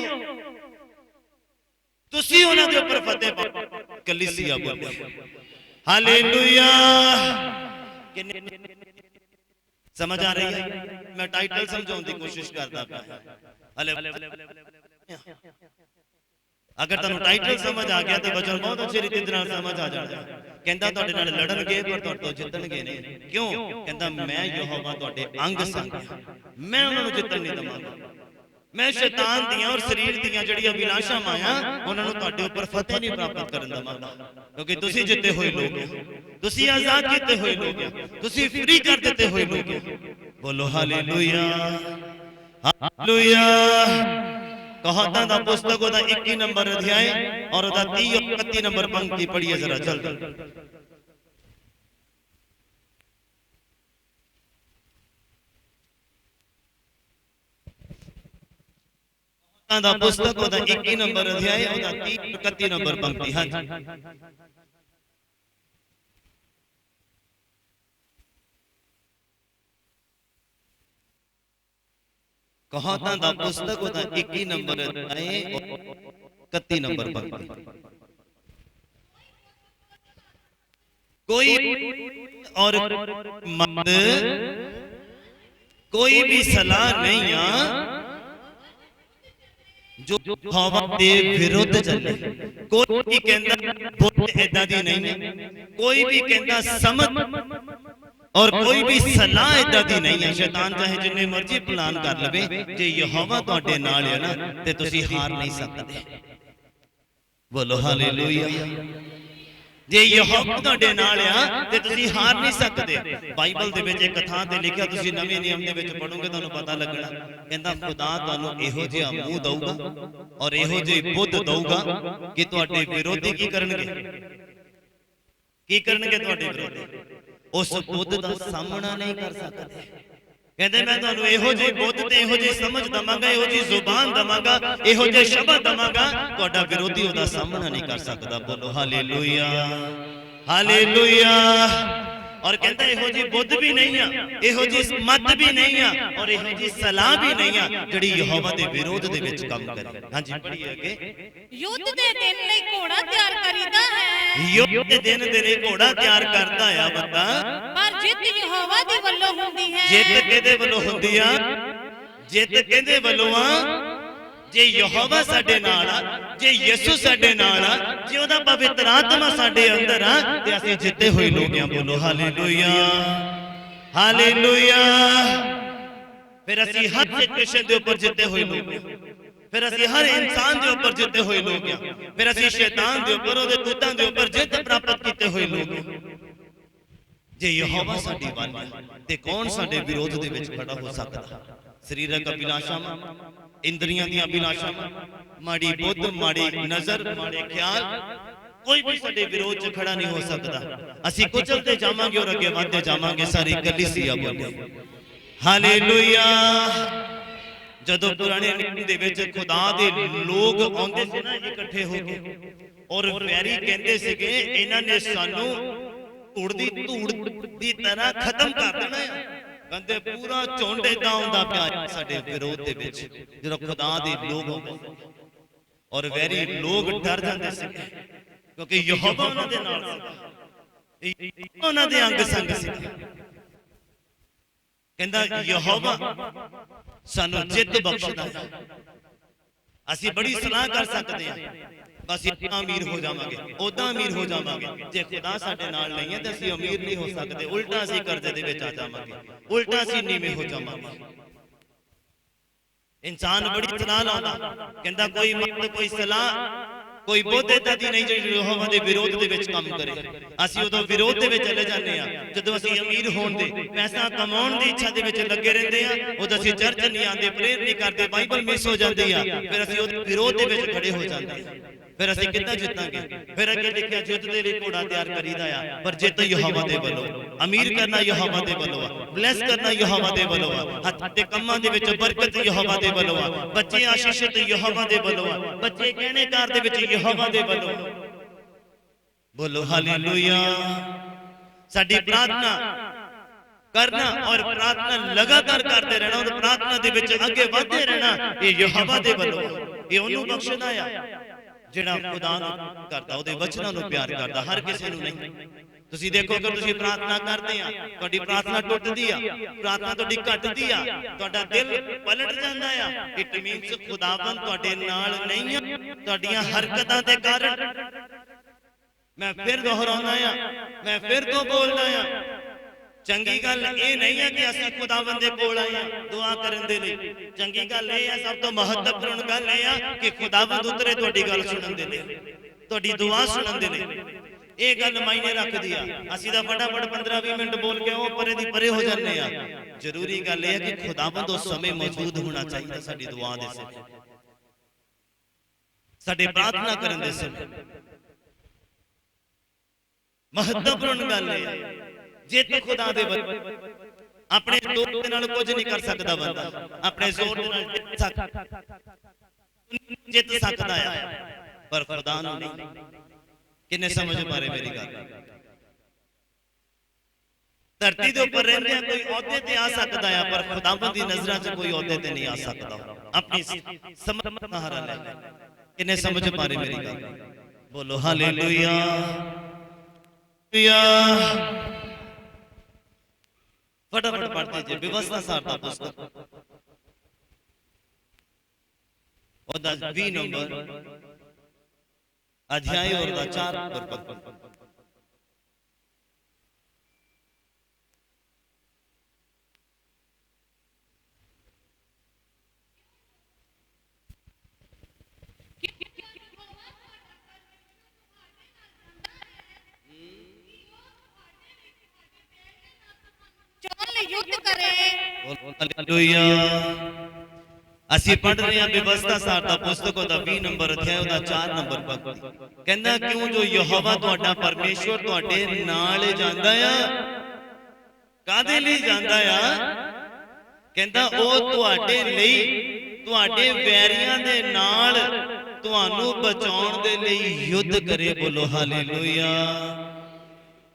तुसी उन्हां दे उपर फतेह पाओ। कलीसिया बोले हालेलुया। समझ आ रही है? मैं टाइटल समझाने की कोशिश करता पाया। अगर तुहानू टाइटल समझ आ गया तो वचन बहुत अच्छी रीति नाल समझ आ जाना। कहता तुहाडे नाल लड़नगे पर तुहाडे तो जितणगे नहीं। क्यों? कहता मैं यहोवा तुहाडे अंग संग, मैं उन्हां नू जितण नहीं दवांगा। मैं शैतान दियां और शरीर दियां जिहड़ियां अभिलाषावां आ उन्हां नू तुहाडे उपर फतेह नहीं प्राप्त करन दवांगा। क्योंकि तुसी जिते होए लोग हो, तुसी आजाद कीते होए लोग हो, तुसी फ्री कर दिते होए लोग हो। बोलो हालेलुया, हालेलुया। कहावतां दा पुस्तक ओदा 21 नंबर अध्याय और ओदा 30 और 31 नंबर पंक्ति पढ़िए जरा जल्दी। कहावतां दा पुस्तक ओदा 21 नंबर अध्याय ओदा 30 और 31 नंबर पंक्ति। हां जी, कहावतां दा पुस्तक ओदा 21 नंबर अध्याय और 31 नंबर पंक्ति। कोई और मत कोई भी सलाह नहीं आ जो यहोवा दे विरुद्ध चले। कोई भी कहता बुद्ध इदां दी नहीं है, कोई भी कहता समझ और कोई भी सलाह इदां दी नहीं है। शैतान चाहे जिन्ने मर्जी प्लान कर लवे, जे यहोवा तुहाडे नाल है ना ते तुसीं हार नहीं सकते। बोलो हालेलुया। जे यहोवा तुहाडे नाल आ ते तुसीं हार नहीं सकते। बाइबल दे विच एक थां ते लिखिआ, तुसीं नਵੇਂ नियम दे विच पढ़ोगे तुहानूं पता लगना, कहंदा खुदा तुहानूं इहो जिहा मूंह दਊਗਾ और इहो ਜਿਹੀ बुद्ध दਊਗਾ कि तुहाडे विरोधी की करनगे तुहाडे विरोधी उस बुद्ध दा सामना नहीं कर सकते। कहते मैं तुहानूं इहो ਜਿਹੀ बुद्ध ते इहो ਜਿਹੀ समझ दवांगा, इहो ਜਿਹੀ जुबान दवांगा, इहो ਜਿਹੇ शब्द दवांगा, तुहाडा विरोधी ओहदा सामना नहीं कर सकता। बोलो हालेलुया हालेलुया। और कहता इहो जी बुद्ध भी नहीं है, इहो जी मत भी नहीं है और इहो जी सलाह भी नहीं है जिहड़ी यहोवा दे विरोध दे विच काम करे। हां जी पढ़िए अगे। युद्ध दे दिन लई घोड़ा तैयार करीदा है, युद्ध दे दिन दे लई घोड़ा तैयार करदा है बंदा, पर जित यहोवा दी वल्लों हुंदी है। जित किहदे वल्लों हुंदी आ? जित किहदे वल्लों आ? जे यहोवा साडे नाल आ, जे यीशु साडे नाल आ, जे ओहदा पवित्र आत्मा साडे अंदर आ ते असीं जिते होए लोग आ। बोलो हालेलुया हालेलुया। फिर असीं हर सिचुएशन दे ऊपर जिते होए लोग आ, फिर असीं हर इंसान दे ऊपर जिते होए लोग आ, फिर असीं शैतान दे ऊपर ओहदे दूतां दे ऊपर जित प्राप्त कीते होए लोग आ। जे यहोवा साडी वल आ ते कौन साडे विरोध दे विच खड़ा हो सकदा? शरीरक अभिलाषावां, इंद्रियां दी अभिलाषावां, माड़ी बुद्ध, माड़ी नजर, माड़े ख्याल, कोई भी साडे विरोध च खड़ा नहीं हो सकदा। असीं कुचलते जावांगे और अगे वधदे जावांगे। सारी कलीसिया बोले हालेलुया। जदों पुराने नियम दे विच खुदा दे लोग आउंदे सी ना इकट्ठे हो के, और वैरी कहंदे सीगे इन्हां ने सानू धूड़ दी तरह खत्म कर देना है। कहते पूरा झुंड इदां आउंदा पिया साडे विरोध दे विच जदों खुदा दे लोग आउंदे, और वैरी लोग डर जांदे सी क्योंकि यहोवा उन्हां दे नाल सी, उन्हां दे अंग संग सी। कहंदा यहोवा सानू जित बख्शदा है। असीं बड़ी सलाह कर सकते हैं, बस इतना अमीर हो जावांगे, उदां अमीर हो जावांगे। जे खुदा साडे नाल नहीं है तो असीं अमीर नहीं हो सकते, उल्टा असीं कर्जे दे विच आ जावांगे, उल्टा असीं नीवें हो जावांगे। इंसान बड़ी सलाह लाउंदा, कहंदा कोई मत, कोई सलाह, कोई बुद्ध इदां दी नहीं जिहड़ी यहोवा दे विरोध दे विच काम करे। असीं उदों विरोध दे विच चले जांदे आ जदों असीं अमीर होण दे, पैसा कमाउण दी इच्छा दे विच लगे रहिंदे आ। उदों असीं चर्च नहीं आंदे, प्रेयर नहीं करदे, बाइबल मिस हो जांदी आ, फिर असीं उदे विरोध दे विच खड़े हो जांदे आ। फिर असीं किद्दां जितांगे? फिर अगे लिखिआ जित दे लई घोड़ा तैयार करीदा आ, पर जित यहोवा दे वल्लों। अमीर करना यहोवा दे वल्लों आ, ब्लेस करना यहोवा दे वल्लों आ, हत्थ दे कम्मां दे विच बरकत यहोवा दे वल्लों आ, बच्चे आशीषित यहोवा दे वल्लों आ, बच्चे गहणेकार दे विच यहोवा दे वल्लों। बोलो हालेलुया। साडी प्रार्थना करना और प्रार्थना लगातार करते रहना और प्रार्थना दे विच अगे वधदे रहना, ये यहोवा दे वल्लों ये ओनू बख्शदा आ जिहड़ा खुदा नूं करदा, ओहदे वचनां नूं प्यार करदा, हर किसी नूं नहीं। तुसीं देखो अगर तुसीं प्रार्थना करदे आ, तुहाडी प्रार्थना टुटदी आ, प्रार्थना तुहाडी घटदी आ, तुहाडा दिल पलट जांदा आ, इट मीनस खुदावंद तुहाडे नाल नहीं आ, तुहाडीआं हरकतां दे कारण। मैं फिर दोहराउंदा आ, मैं फिर तो बोलदा आ, चंगी गल ये नहीं है कि असीं खुदावंद दे कोल आए हां दुआ करन दे लई। चंगी गल ये है, सब तो महत्वपूर्ण गल ये है कि खुदावंद उतरे तुहाडी गल सुणन दे लई, तुहाडी दुआ सुणन दे लई। ये गल मायने रखदी आ। असीं तां फटाफट 15-20 मिनट बोल के ओ परे दी परे हो जांदे आ। जरूरी गल ये है कि खुदावंद उस समय मौजूद होना चाहिए साडी दुआ दे समय, साडी प्रार्थना करन दे समय। महत्वपूर्ण गल ये है जित खुदा दे अपने जोर दे नाल कुछ नहीं कर सकदा बंदा, अपने जोर दे नाल जित सकदा है पर खुदा नूं नहीं। किन्ने समझ मारे मेरी गल? धरती दे ऊपर रहंदे कोई औहदे ते आ सकदा है पर खुदावंद दी नज़रां च कोई औहदे ते नहीं आ सकदा, अपनी समझ सहारा ले। किन्ने समझ मारे मेरी गल? बोलो हालेलुया। या फटाफट पढ़ते जी व्यवस्था सारता पुस्तक और 20 नंबर अध्याय और 4 नंबर पद। चल युद्ध करे हालेलुया। ਅਸੀਂ ਪੜ ਰਹੇ ਹਾਂ ਵਿਵਸਥਾ ਸਾਰ ਦਾ ਪੁਸਤਕ ਉਹਦਾ 20 ਨੰਬਰ ਅਧਿਆਇ ਉਹਦਾ 4 ਨੰਬਰ ਪਦ ਕਹਿੰਦਾ ਕਿਉਂ ਜੋ ਯਹੋਵਾ ਤੁਹਾਡਾ ਪਰਮੇਸ਼ਵਰ ਤੁਹਾਡੇ ਨਾਲ ਜਾਂਦਾ ਆ। ਕਾਦੇ ਲਈ ਜਾਂਦਾ ਆ? ਕਹਿੰਦਾ ਉਹ ਤੁਹਾਡੇ ਲਈ ਤੁਹਾਡੇ ਵੈਰੀਆਂ ਦੇ ਨਾਲ ਤੁਹਾਨੂੰ ਬਚਾਉਣ ਦੇ ਲਈ ਯੁੱਧ ਕਰੇ। ਬੋਲੋ ਹਾਲੇਲੂਇਆ।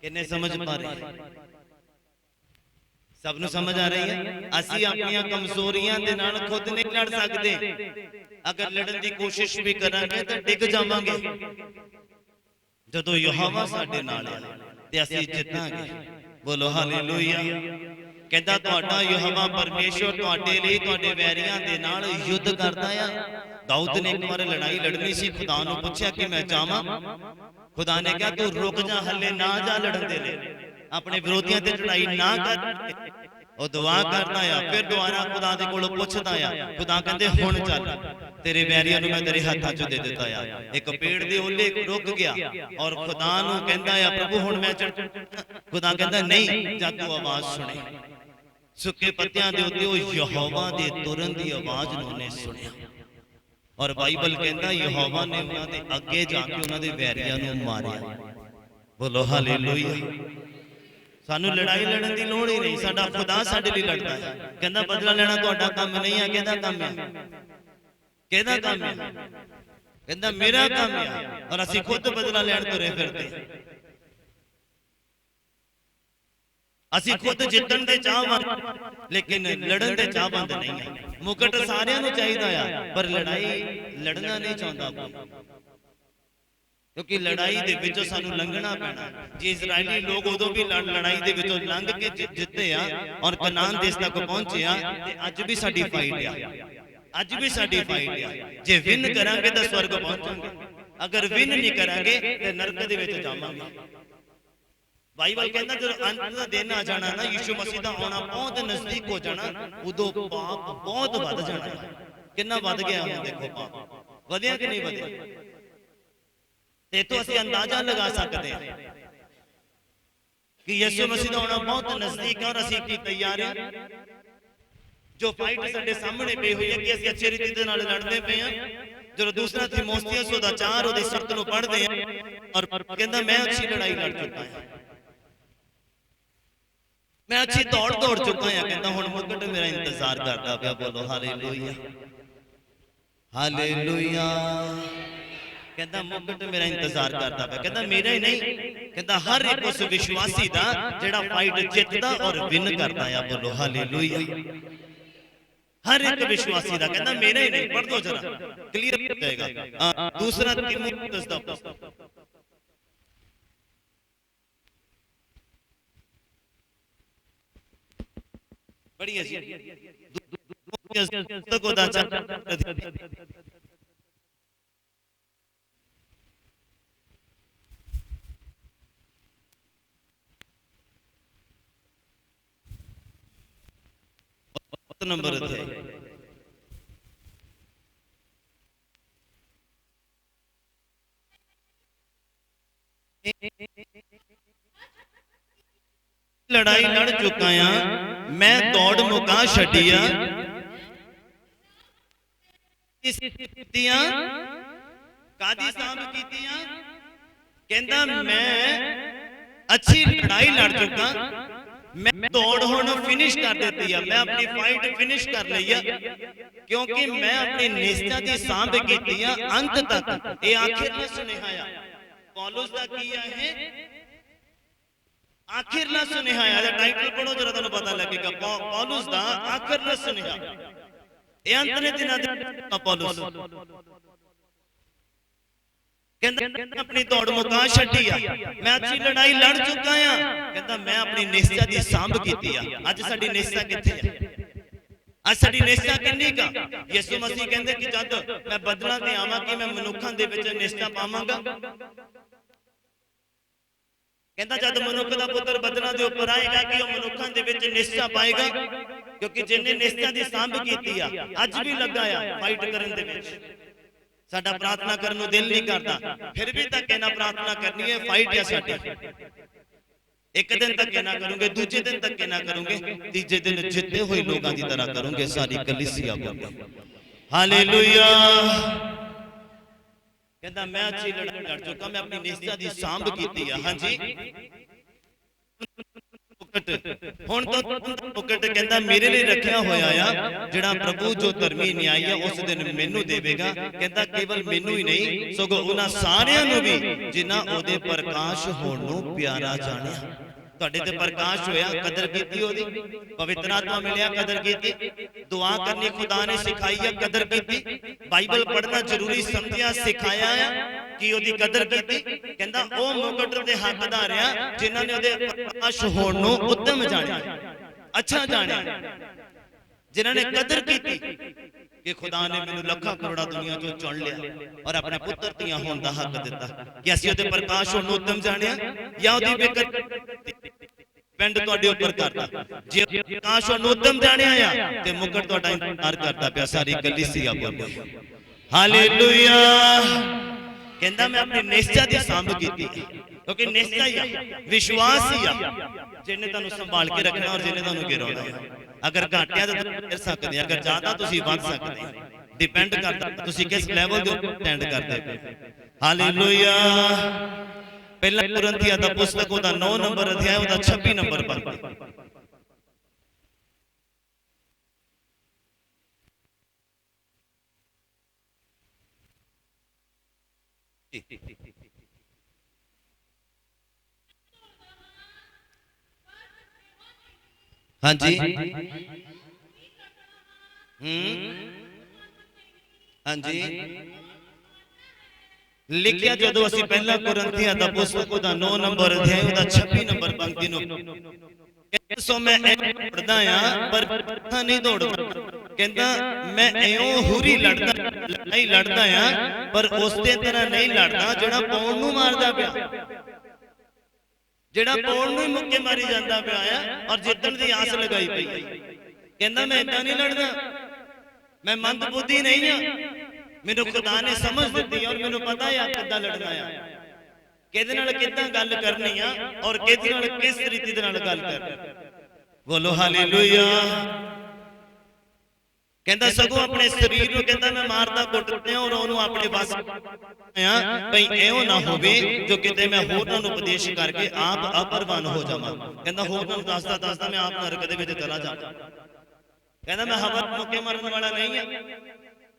ਕਿੰਨੇ ਸਮਝ ਪਾ ਰਹੇ? ਸਭ ਨੂੰ ਸਮਝ ਆ ਰਹੀ ਹੈ? ਅਸੀਂ ਆਪਣੀਆਂ ਕਮਜ਼ੋਰੀਆਂ ਦੇ ਨਾਲ ਖੁਦ ਨਹੀਂ ਲੜ ਸਕਦੇ। ਅਗਰ ਲੜਨ ਦੀ ਕੋਸ਼ਿਸ਼ ਵੀ ਕਰਾਂਗੇ ਤਾਂ ਡਿੱਗ ਜਾਵਾਂਗੇ। ਜਦੋਂ ਯਹੋਵਾ ਸਾਡੇ ਨਾਲ ਹੈ ਤੇ ਅਸੀਂ ਜਿੱਤਾਂਗੇ। ਬੋਲੋ ਹਾਲੇਲੂਇਆ। ਕਹਿੰਦਾ ਤੁਹਾਡਾ ਯਹੋਵਾ ਪਰਮੇਸ਼ਵਰ ਤੁਹਾਡੇ ਲਈ ਤੁਹਾਡੇ ਵੈਰੀਆਂ ਦੇ ਨਾਲ ਯੁੱਧ ਕਰਦਾ ਆ। ਦਾਊਦ ਨੇ ਇੱਕ ਵਾਰ ਲੜਾਈ ਲੜਨੀ ਸੀ, ਖੁਦਾ ਨੂੰ ਪੁੱਛਿਆ ਕਿ ਮੈਂ ਜਾਵਾਂ। ਖੁਦਾ ਨੇ ਕਿਹਾ ਤੂੰ ਰੁਕ ਜਾ, ਹੱਲੇ ਨਾ ਜਾ ਲੜਨ ਦੇ ਲਈ, ਆਪਣੇ ਵਿਰੋਧੀਆਂ ਤੇ ਚੜਾਈ ਨਾ ਕਰ। ਉਹ ਦੁਆ ਕਰਦਾ ਆ, ਫਿਰ ਦੁਬਾਰਾ ਖੁਦਾ ਦੇ ਕੋਲੋਂ ਪੁੱਛਦਾ ਆ। ਖੁਦਾ ਕਹਿੰਦੇ ਹੁਣ ਚੱਲ, ਤੇਰੇ ਵੈਰੀਆਂ ਨੂੰ ਮੈਂ ਤੇਰੇ ਹੱਥਾਂ 'ਚ ਦੇ ਦਿੱਤਾ ਆ। ਇੱਕ ਪੇੜ ਦੇ ਓਲੇ ਰੁਕ ਗਿਆ ਔਰ ਖੁਦਾ ਨੂੰ ਕਹਿੰਦਾ ਆ ਪ੍ਰਭੂ ਹੁਣ ਮੈਂ ਖੁਦਾ ਕਹਿੰਦਾ ਨਹੀਂ, ਜਦ ਤੂੰ ਆਵਾਜ਼ ਸੁਣੇ ਸੁੱਕੇ ਪੱਤਿਆਂ ਦੇ ਉੱਤੇ ਉਹ ਯਹੋਵਾ ਦੇ ਤੁਰਨ ਦੀ ਆਵਾਜ਼ ਨੂੰ ਉਹਨੇ ਸੁਣਿਆ। ਔਰ ਬਾਈਬਲ ਕਹਿੰਦਾ ਯਹੋਵਾ ਨੇ ਉਹਨਾਂ ਦੇ ਅੱਗੇ ਜਾ ਕੇ ਉਹਨਾਂ ਦੇ ਵੈਰੀਆਂ ਨੂੰ ਮਾਰਿਆ। ਬੋਲੋ ਹਾਲੇਲੂਇਆ। ਸਾਨੂੰ ਲੜਾਈ ਲੜਨ ਦੀ ਲੋੜ ਹੀ ਨਹੀਂ, ਸਾਡਾ ਖੁਦਾ ਸਾਡੇ ਲਈ ਲੜਦਾ ਹੈ। ਕਹਿੰਦਾ ਬਦਲਾ ਲੈਣਾ ਤੁਹਾਡਾ ਕੰਮ ਨਹੀਂ ਹੈ। ਕਿਹਦਾ ਕੰਮ ਹੈ? ਕਿਹਦਾ ਕੰਮ ਹੈ? ਕਹਿੰਦਾ ਮੇਰਾ ਕੰਮ ਹੈ। ਔਰ ਅਸੀਂ ਖੁਦ ਬਦਲਾ ਲੈਣ ਤੁਰੇ ਫਿਰਦੇ। ਅਸੀਂ ਖੁਦ ਜਿੱਤਣ ਦੇ ਚਾਹਵਾਨ ਲੇਕਿਨ ਲੜਨ ਦੇ ਚਾਹਵੰਦ ਨਹੀਂ ਹੈ। ਮੁਕਟ ਸਾਰਿਆਂ ਨੂੰ ਚਾਹੀਦਾ ਆ ਪਰ ਲੜਾਈ ਲੜਨਾ ਨਹੀਂ ਚਾਹੁੰਦਾ ਕੋਈ, ਕਿਉਂਕਿ ਲੜਾਈ ਦੇ ਵਿੱਚੋਂ ਸਾਨੂੰ ਲੰਘਣਾ ਪੈਣਾ। ਜੇ ਇਜ਼ਰਾਈਲੀ ਲੋਕ ਉਦੋਂ ਵੀ ਲੜਾਈ ਦੇ ਵਿੱਚੋਂ ਲੰਘ ਕੇ ਜਿੱਤੇ ਆ ਔਰ ਕਨਾਨ ਦੇਸ਼ ਤੱਕ ਪਹੁੰਚੇ ਆ, ਤੇ ਅੱਜ ਵੀ ਸਾਡੀ ਫਾਈਟ ਆ। ਅੱਜ ਵੀ ਸਾਡੀ ਫਾਈਟ ਆ। ਜੇ ਵਿਨ ਕਰਾਂਗੇ ਤਾਂ ਸਵਰਗ ਪਹੁੰਚਾਂਗੇ, ਅਗਰ ਵਿਨ ਨਹੀਂ ਕਰਾਂਗੇ ਤੇ ਨਰਕ ਦੇ ਵਿੱਚ ਜਾਵਾਂਗੇ। ਬਾਈਬਲ ਕਹਿੰਦਾ ਜਦੋਂ ਅੰਤ ਦਾ ਦਿਨ ਆ ਜਾਣਾ ਨਾ, ਯਿਸੂ ਮਸੀਹ ਦਾ ਆਉਣਾ ਬਹੁਤ ਨਜ਼ਦੀਕ ਹੋ ਜਾਣਾ, ਉਦੋਂ ਪਾਪ ਬਹੁਤ ਵੱਧ ਜਾਣਾ। ਕਿੰਨਾ ਵੱਧ ਗਿਆ ਹੁਣ ਦੇਖੋ, ਪਾਪ ਵਧਿਆ ਕਿ ਨਹੀਂ ਵਧਿਆ? ਤੇ ਇਤੋਂ ਅਸੀਂ ਅੰਦਾਜ਼ਾ ਲਗਾ ਸਕਦੇ ਹਾਂ ਕਿ ਯਿਸੂ ਮਸੀਹ ਦਾ ਆਉਣਾ ਬਹੁਤ ਨਜ਼ਦੀਕ ਹੈ ਔਰ ਅਸੀਂ ਕੀ ਤਿਆਰ ਹਾਂ। ਜੋ ਫਾਈਟ ਸਾਡੇ ਸਾਹਮਣੇ ਪਈ ਹੋਈ ਹੈ ਕਿ ਅਸੀਂ ਅੱਛੇ ਰੀਤੀ ਦੇ ਨਾਲ ਲੜਦੇ ਪਏ ਹਾਂ। ਜਦੋਂ ਦੂਸਰਾ ਥੀਮੋਥੀਉਸ ਉਹਦਾ 4 ਉਹਦੇ 7 ਨੂੰ ਪੜ੍ਹਦੇ ਹਾਂ ਔਰ ਕਹਿੰਦਾ ਮੈਂ ਅੱਛੀ ਲੜਾਈ ਲੜ ਚੁੱਕਾ ਹਾਂ, ਮੈਂ ਅੱਛੀ ਦੌੜ ਚੁੱਕਾ ਹਾਂ। ਕਹਿੰਦਾ ਹੁਣ ਮੁਕਟ ਮੇਰਾ ਇੰਤਜ਼ਾਰ ਕਰਦਾ ਪਿਆ। ਬੋਲੋ ਹਾਲੇਲੂਇਆ। ਹਾਲੇਲੂਇਆ। ਕਹਿੰਦਾ ਮੁਕਟ ਮੇਰਾ ਇੰਤਜ਼ਾਰ ਕਰਦਾ ਪਿਆ। ਕਹਿੰਦਾ ਮੇਰਾ ਹੀ ਨਹੀਂ, ਕਹਿੰਦਾ ਹਰ ਇੱਕ ਉਸ ਵਿਸ਼ਵਾਸੀ ਦਾ ਜਿਹੜਾ ਫਾਈਟ ਜਿੱਤਦਾ ਔਰ ਵਿਨ ਕਰਦਾ ਆ। ਬੋਲੋ ਹਾਲੇਲੂਇਆ। ਹਰ ਇੱਕ ਵਿਸ਼ਵਾਸੀ ਦਾ, ਕਹਿੰਦਾ ਮੇਰਾ ਹੀ ਨਹੀਂ। ਪੜ੍ਹ ਦੋ ਜਰਾ, ਕਲੀਅਰ ਹੋ ਜਾਏਗਾ। ਦੂਸਰਾ ਤਿਮੋਥੀਉਸ ਦਾ ਪੁਸਤਕ ਪੜ੍ਹੀਏ ਜੀ। ਪੁਸਤਕ ਉਹਦਾ 4 ਨੰਬਰ ਅਧਿਆਇ। ਲੜਾਈ ਲੜ ਚੁੱਕਾ ਆ, ਮੈਂ ਦੌੜ ਮੁਕਾ ਛੱਡੀ ਆ। ਕਾਦੀ ਸਾਂਭ ਕੀਤੀਆਂ? ਕਹਿੰਦਾ ਮੈਂ ਅੱਛੀ ਲੜਾਈ ਲੜ ਚੁੱਕਾ, ਮੈਂ ਦੌੜ ਹੁਣ ਫਿਨਿਸ਼ ਕਰ ਦਿੱਤੀ ਆ। ਮੈਂ ਆਪਣੀ ਫਾਈਟ ਫਿਨਿਸ਼ ਕਰ ਲਈ ਆ, ਕਿਉਂਕਿ ਮੈਂ ਆਪਣੀ ਨਿਸ਼ਚਾ ਦੀ ਸਾਂਭ ਕੀਤੀ ਆ ਅੰਤ ਤੱਕ। ਇਹ ਆਖਿਰਲਾ ਸੁਨੇਹਾ ਆ ਪੌਲਸ ਦਾ। ਕੀ ਆ ਇਹ? ਆਖਿਰਲਾ ਸੁਨੇਹਾ ਆ। ਇਹਦਾ ਟਾਈਟਲ ਪੜੋ ਜਰਾ, ਤੁਹਾਨੂੰ ਪਤਾ ਲੱਗੇਗਾ। ਪੌਲਸ ਦਾ ਆਖਿਰਲਾ ਸੁਨੇਹਾ। ਇਹ ਅੰਤ ਦੇ ਦਿਨਾਂ ਦੇ ਪੌਲਸ ਕਹਿੰਦਾ ਆਪਣੀ ਦੌੜ ਮੁਕਾ ਛੱਡੀ ਆ, ਮੈਂ ਅੱਛੀ ਲੜਾਈ ਲੜ ਚੁੱਕਾ ਆ। ਕਹਿੰਦਾ ਮੈਂ ਆਪਣੀ ਨਿਸ਼ਚਾ ਦੀ ਸਾਂਭ ਕੀਤੀ ਆ। ਅੱਜ ਸਾਡੀ ਨਿਸ਼ਚਾ ਕਿੱਥੇ ਆ? ਅੱਜ ਸਾਡੀ ਨਿਸ਼ਚਾ ਕਿੰਨੀ ਕਾ? ਯਿਸੂ ਮਸੀਹ ਕਹਿੰਦੇ ਕਿ ਜਦ ਮੈਂ ਬੱਦਲਾਂ ਤੇ ਆਵਾਂ ਕਿ ਮੈਂ ਮਨੁੱਖਾਂ ਦੇ ਵਿੱਚ ਨਿਸ਼ਚਾ ਪਾਵਾਂਗਾ। ਕਹਿੰਦਾ ਜਦ ਮਨੁੱਖ ਦਾ ਪੁੱਤਰ ਬੱਦਲਾਂ ਦੇ ਉੱਪਰ ਆਏਗਾ ਕਿ ਉਹ ਮਨੁੱਖਾਂ ਦੇ ਵਿੱਚ ਨਿਸ਼ਚਾ ਪਾਏਗਾ, ਕਿਉਂਕਿ ਜਿੰਨੇ ਨਿਸ਼ਚਾ ਦੀ ਸਾਂਭ ਕੀਤੀ ਆ ਅੱਜ ਵੀ ਲੱਗਾ ਆ ਫਾਈਟ ਕਰਨ ਦੇ ਵਿੱਚ। ਸਾਡਾ ਪ੍ਰਾਰਥਨਾ ਕਰਨ ਨੂੰ ਦਿਲ ਨਹੀਂ ਕਰਦਾ, ਫਿਰ ਵੀ ਧੱਕੇ ਨਾਲ ਪ੍ਰਾਰਥਨਾ ਕਰਨੀ ਹੈ। ਫਾਈਟ ਆ ਸਾਡੀ। ਇੱਕ ਦਿਨ ਧੱਕੇ ਨਾ ਕਰੋਗੇ, ਦੂਜੇ ਦਿਨ ਧੱਕੇ ਨਾ ਕਰੋਗੇ, ਤੀਜੇ ਦਿਨ ਜਿੱਤੇ ਹੋਏ ਲੋਕਾਂ ਦੀ ਤਰ੍ਹਾਂ ਕਰੋਗੇ। ਸਾਰੀ ਕਲੀਸਿਆ ਬੋਲੇ ਹਾਲੇਲੂਇਆ। ਕਹਿੰਦਾ ਮੈਂ ਅੱਛੀ ਲੜਾਈ ਲੜ ਚੁੱਕਾ, ਮੈਂ ਆਪਣੀ ਨਿਸ਼ਚਾ ਦੀ ਸਾਂਭ ਕੀਤੀ ਆ। ਹਾਂਜੀ ਹੁਣ ਤਾਂ ਮੁਕਟ ਕਹਿੰਦਾ ਮੇਰੇ ਲਈ ਰੱਖਿਆ ਹੋਇਆ ਆ, ਜਿਹੜਾ ਪ੍ਰਭੂ ਜੋ ਧਰਮੀ ਨਿਆਈ ਆ ਉਸ ਦਿਨ ਮੈਨੂੰ ਦੇਵੇਗਾ। ਕਹਿੰਦਾ ਕੇਵਲ ਮੈਨੂੰ ਹੀ ਨਹੀਂ ਸਗੋਂ ਉਹਨਾਂ ਸਾਰਿਆਂ ਨੂੰ ਵੀ ਜਿਨ੍ਹਾਂ ਉਹਦੇ ਪ੍ਰਕਾਸ਼ ਹੋਣ ਨੂੰ ਪਿਆਰਾ ਜਾਣਿਆ। ਤੁਹਾਡੇ ਤੇ ਪ੍ਰਕਾਸ਼ ਹੋਇਆ, ਕਦਰ ਕੀਤੀ, ਉਹਦੀ ਪਵਿੱਤਰ ਆਤਮਾ ਮਿਲਿਆ, ਕਦਰ ਕੀਤੀ। ਦੁਆ ਕਰਨੀ ਖੁਦਾ ਨੇ ਸਿਖਾਈ ਹੈ, ਕਦਰ ਕੀਤੀ। ਬਾਈਬਲ ਪੜ੍ਹਨਾ ਜ਼ਰੂਰੀ ਸਮਝਿਆ, ਸਿਖਾਇਆ ਆ ਕਿ ਉਹਦੀ ਕਦਰ ਕੀਤੀ। ਕਹਿੰਦਾ ਉਹ ਮੁਕਟ ਦੇ ਹੱਕਦਾਰ ਆ ਜਿਨ੍ਹਾਂ ਨੇ ਉਹਦੇ ਪ੍ਰਕਾਸ਼ ਹੋਣ ਨੂੰ ਉੱਤਮ ਜਾਣਿਆ, ਅੱਛਾ ਜਾਣਿਆ, ਜਿਨ੍ਹਾਂ ਨੇ ਕਦਰ ਕੀਤੀ ਕਿ ਖੁਦਾ ਨੇ ਮੈਨੂੰ ਲੱਖਾਂ ਕਰੋੜਾਂ ਦੁਨੀਆ ਚੋਂ ਚੁਣ ਲਿਆ ਔਰ ਆਪਣੇ ਪੁੱਤਰ ਧੀਆਂ ਹੋਣ ਦਾ ਹੱਕ ਦਿੱਤਾ। ਕਿ ਅਸੀਂ ਉਹਦੇ ਪ੍ਰਕਾਸ਼ ਹੋਣ ਨੂੰ ਉੱਤਮ ਜਾਣਿਆ ਜਾਂ ਉਹਦੀ ਬੇਕਦਰੀ ਪਿੰਡ ਤੁਹਾਡੇ ਉੱਪਰ ਕਰਦਾ। ਜੇ ਪ੍ਰਕਾਸ਼ ਹੋਣ ਨੂੰ ਉੱਤਮ ਜਾਣਿਆ ਆ ਤੇ ਮੁਕਟ ਤੁਹਾਡਾ ਇੰਤਜ਼ਾਰ ਕਰਦਾ ਪਿਆ। ਸਾਰੀ ਕਲੀਸਿਆ ਬੋਲੇ ਹਾਲੇਲੂਇਆ। ਕਹਿੰਦਾ ਮੈਂ ਆਪਣੀ ਨਿਸ਼ਚਾ ਦੀ ਸਾਂਭ ਕੀਤੀ, ਕਿਉਂਕਿ ਨਿਸ਼ਚਾ ਹੀ ਆ, ਵਿਸ਼ਵਾਸ ਹੀ ਆ ਜਿਹਨੇ ਤੁਹਾਨੂੰ ਸੰਭਾਲ ਕੇ ਰੱਖਣਾ ਔਰ ਜਿਹਨੇ ਤੁਹਾਨੂੰ ਗਿਰਾਉਣਾ ਹੈ। ਅਗਰ ਘਾਟਿਆ ਤਾਂ ਤੁਸੀਂ ਫਿਰ ਸਕਦੇ, ਅਗਰ ਜ਼ਿਆਦਾ ਤੁਸੀਂ ਵੱਧ ਸਕਦੇ। ਡਿਪੈਂਡ ਕਰਦਾ ਤੁਸੀਂ ਕਿਸ ਲੈਵਲ ਦੇ ਉੱਤੇ ਸਟੈਂਡ ਕਰਦੇ ਪਏ। ਹਾਲੇਲੂਇਆ। ਪਹਿਲਾ ਕੁਰਿੰਥੀਆਂ ਦਾ ਪੁਸਤਕ ਉਹਦਾ 9 ਨੰਬਰ ਅਧਿਆਇ ਉਹਦਾ 26 ਨੰਬਰ ਪਦ। ਹਾਂਜੀ ਹਾਂਜੀ ਲਿਖਿਆ ਜਦੋਂ ਅਸੀਂ ਪਹਿਲਾ ਕੁਰਿੰਥੀਆਂ ਦਾ ਪੁਸਤਕ ਉਹਦਾ 9 ਨੰਬਰ ਅਧਿਆਇ ਉਹਦਾ 26 ਨੰਬਰ ਪੰਕਤੀ ਨੂੰ ਸੋ ਮੈਂ ਦੌੜਦਾ ਆ ਪਰ ਨਹੀਂ ਦੌੜਦਾ। ਕਹਿੰਦਾ ਮੈਂ ਇਉਂ ਹੂਰੀ ਲੜਦਾ ਆ ਪਰ ਉਸੇ ਤਰ੍ਹਾਂ ਨਹੀਂ ਲੜਦਾ ਜਿਹੜਾ ਪਾਉਣ ਨੂੰ ਮਾਰਦਾ ਪਿਆ, ਜਿਹੜਾ ਪਾਉਣ ਨੂੰ ਹੀ ਮੁੱਕੇ ਮਾਰੀ ਜਾਂਦਾ ਪਿਆ ਆ ਔਰ ਜਿੱਤਣ ਦੀ ਆਸ ਲਗਾਈ ਪਈ। ਕਹਿੰਦਾ ਮੈਂ ਏਦਾਂ ਨਹੀਂ ਲੜਦਾ, ਮੈਂ ਮੰਦ ਬੁੱਧੀ ਨਹੀਂ ਆ, ਮੈਨੂੰ ਖੁਦਾ ਨੇ ਸਮਝ ਦਿੱਤੀ ਔਰ ਮੈਨੂੰ ਪਤਾ ਆ ਕਿੱਦਾਂ ਲੜਨਾ ਆ, ਕਿਹਦੇ ਨਾਲ ਕਿੱਦਾਂ ਗੱਲ ਕਰਨੀ ਆ ਔਰ ਕਿਹਦੇ ਨਾਲ ਕਿਸ ਤਰੀਕੇ ਦੇ ਨਾਲ ਗੱਲ ਕਰਨੀ। ਬੋਲੋ ਹਾਲੇਲੂਇਆ। ਕਹਿੰਦਾ ਸਗੋਂ ਆਪਣੇ ਸਰੀਰ ਨੂੰ ਕਹਿੰਦਾ ਮੈਂ ਮਾਰਦਾ ਕੁੱਟਦਾ ਔਰ ਉਹਨੂੰ ਆਪਣੇ ਵੱਸ ਆ ਭਈ ਐਉਂ ਨਾ ਹੋਵੇ ਜੋ ਕਿਤੇ ਮੈਂ ਹੋਰਾਂ ਨੂੰ ਉਪਦੇਸ਼ ਕਰਕੇ ਆਪ ਅਪਰਵਾਨ ਹੋ ਜਾਵਾਂ। ਕਹਿੰਦਾ ਹੋਰਾਂ ਨੂੰ ਦੱਸਦਾ ਮੈਂ ਆਪ ਨਰਕ ਦੇ ਵਿੱਚ ਚਲਾ ਜਾਵਾਂ। ਕਹਿੰਦਾ ਮੈਂ ਹਵਾ ਮੁੱਕੇ ਮਾਰਨ ਵਾਲਾ ਨਹੀਂ ਆ,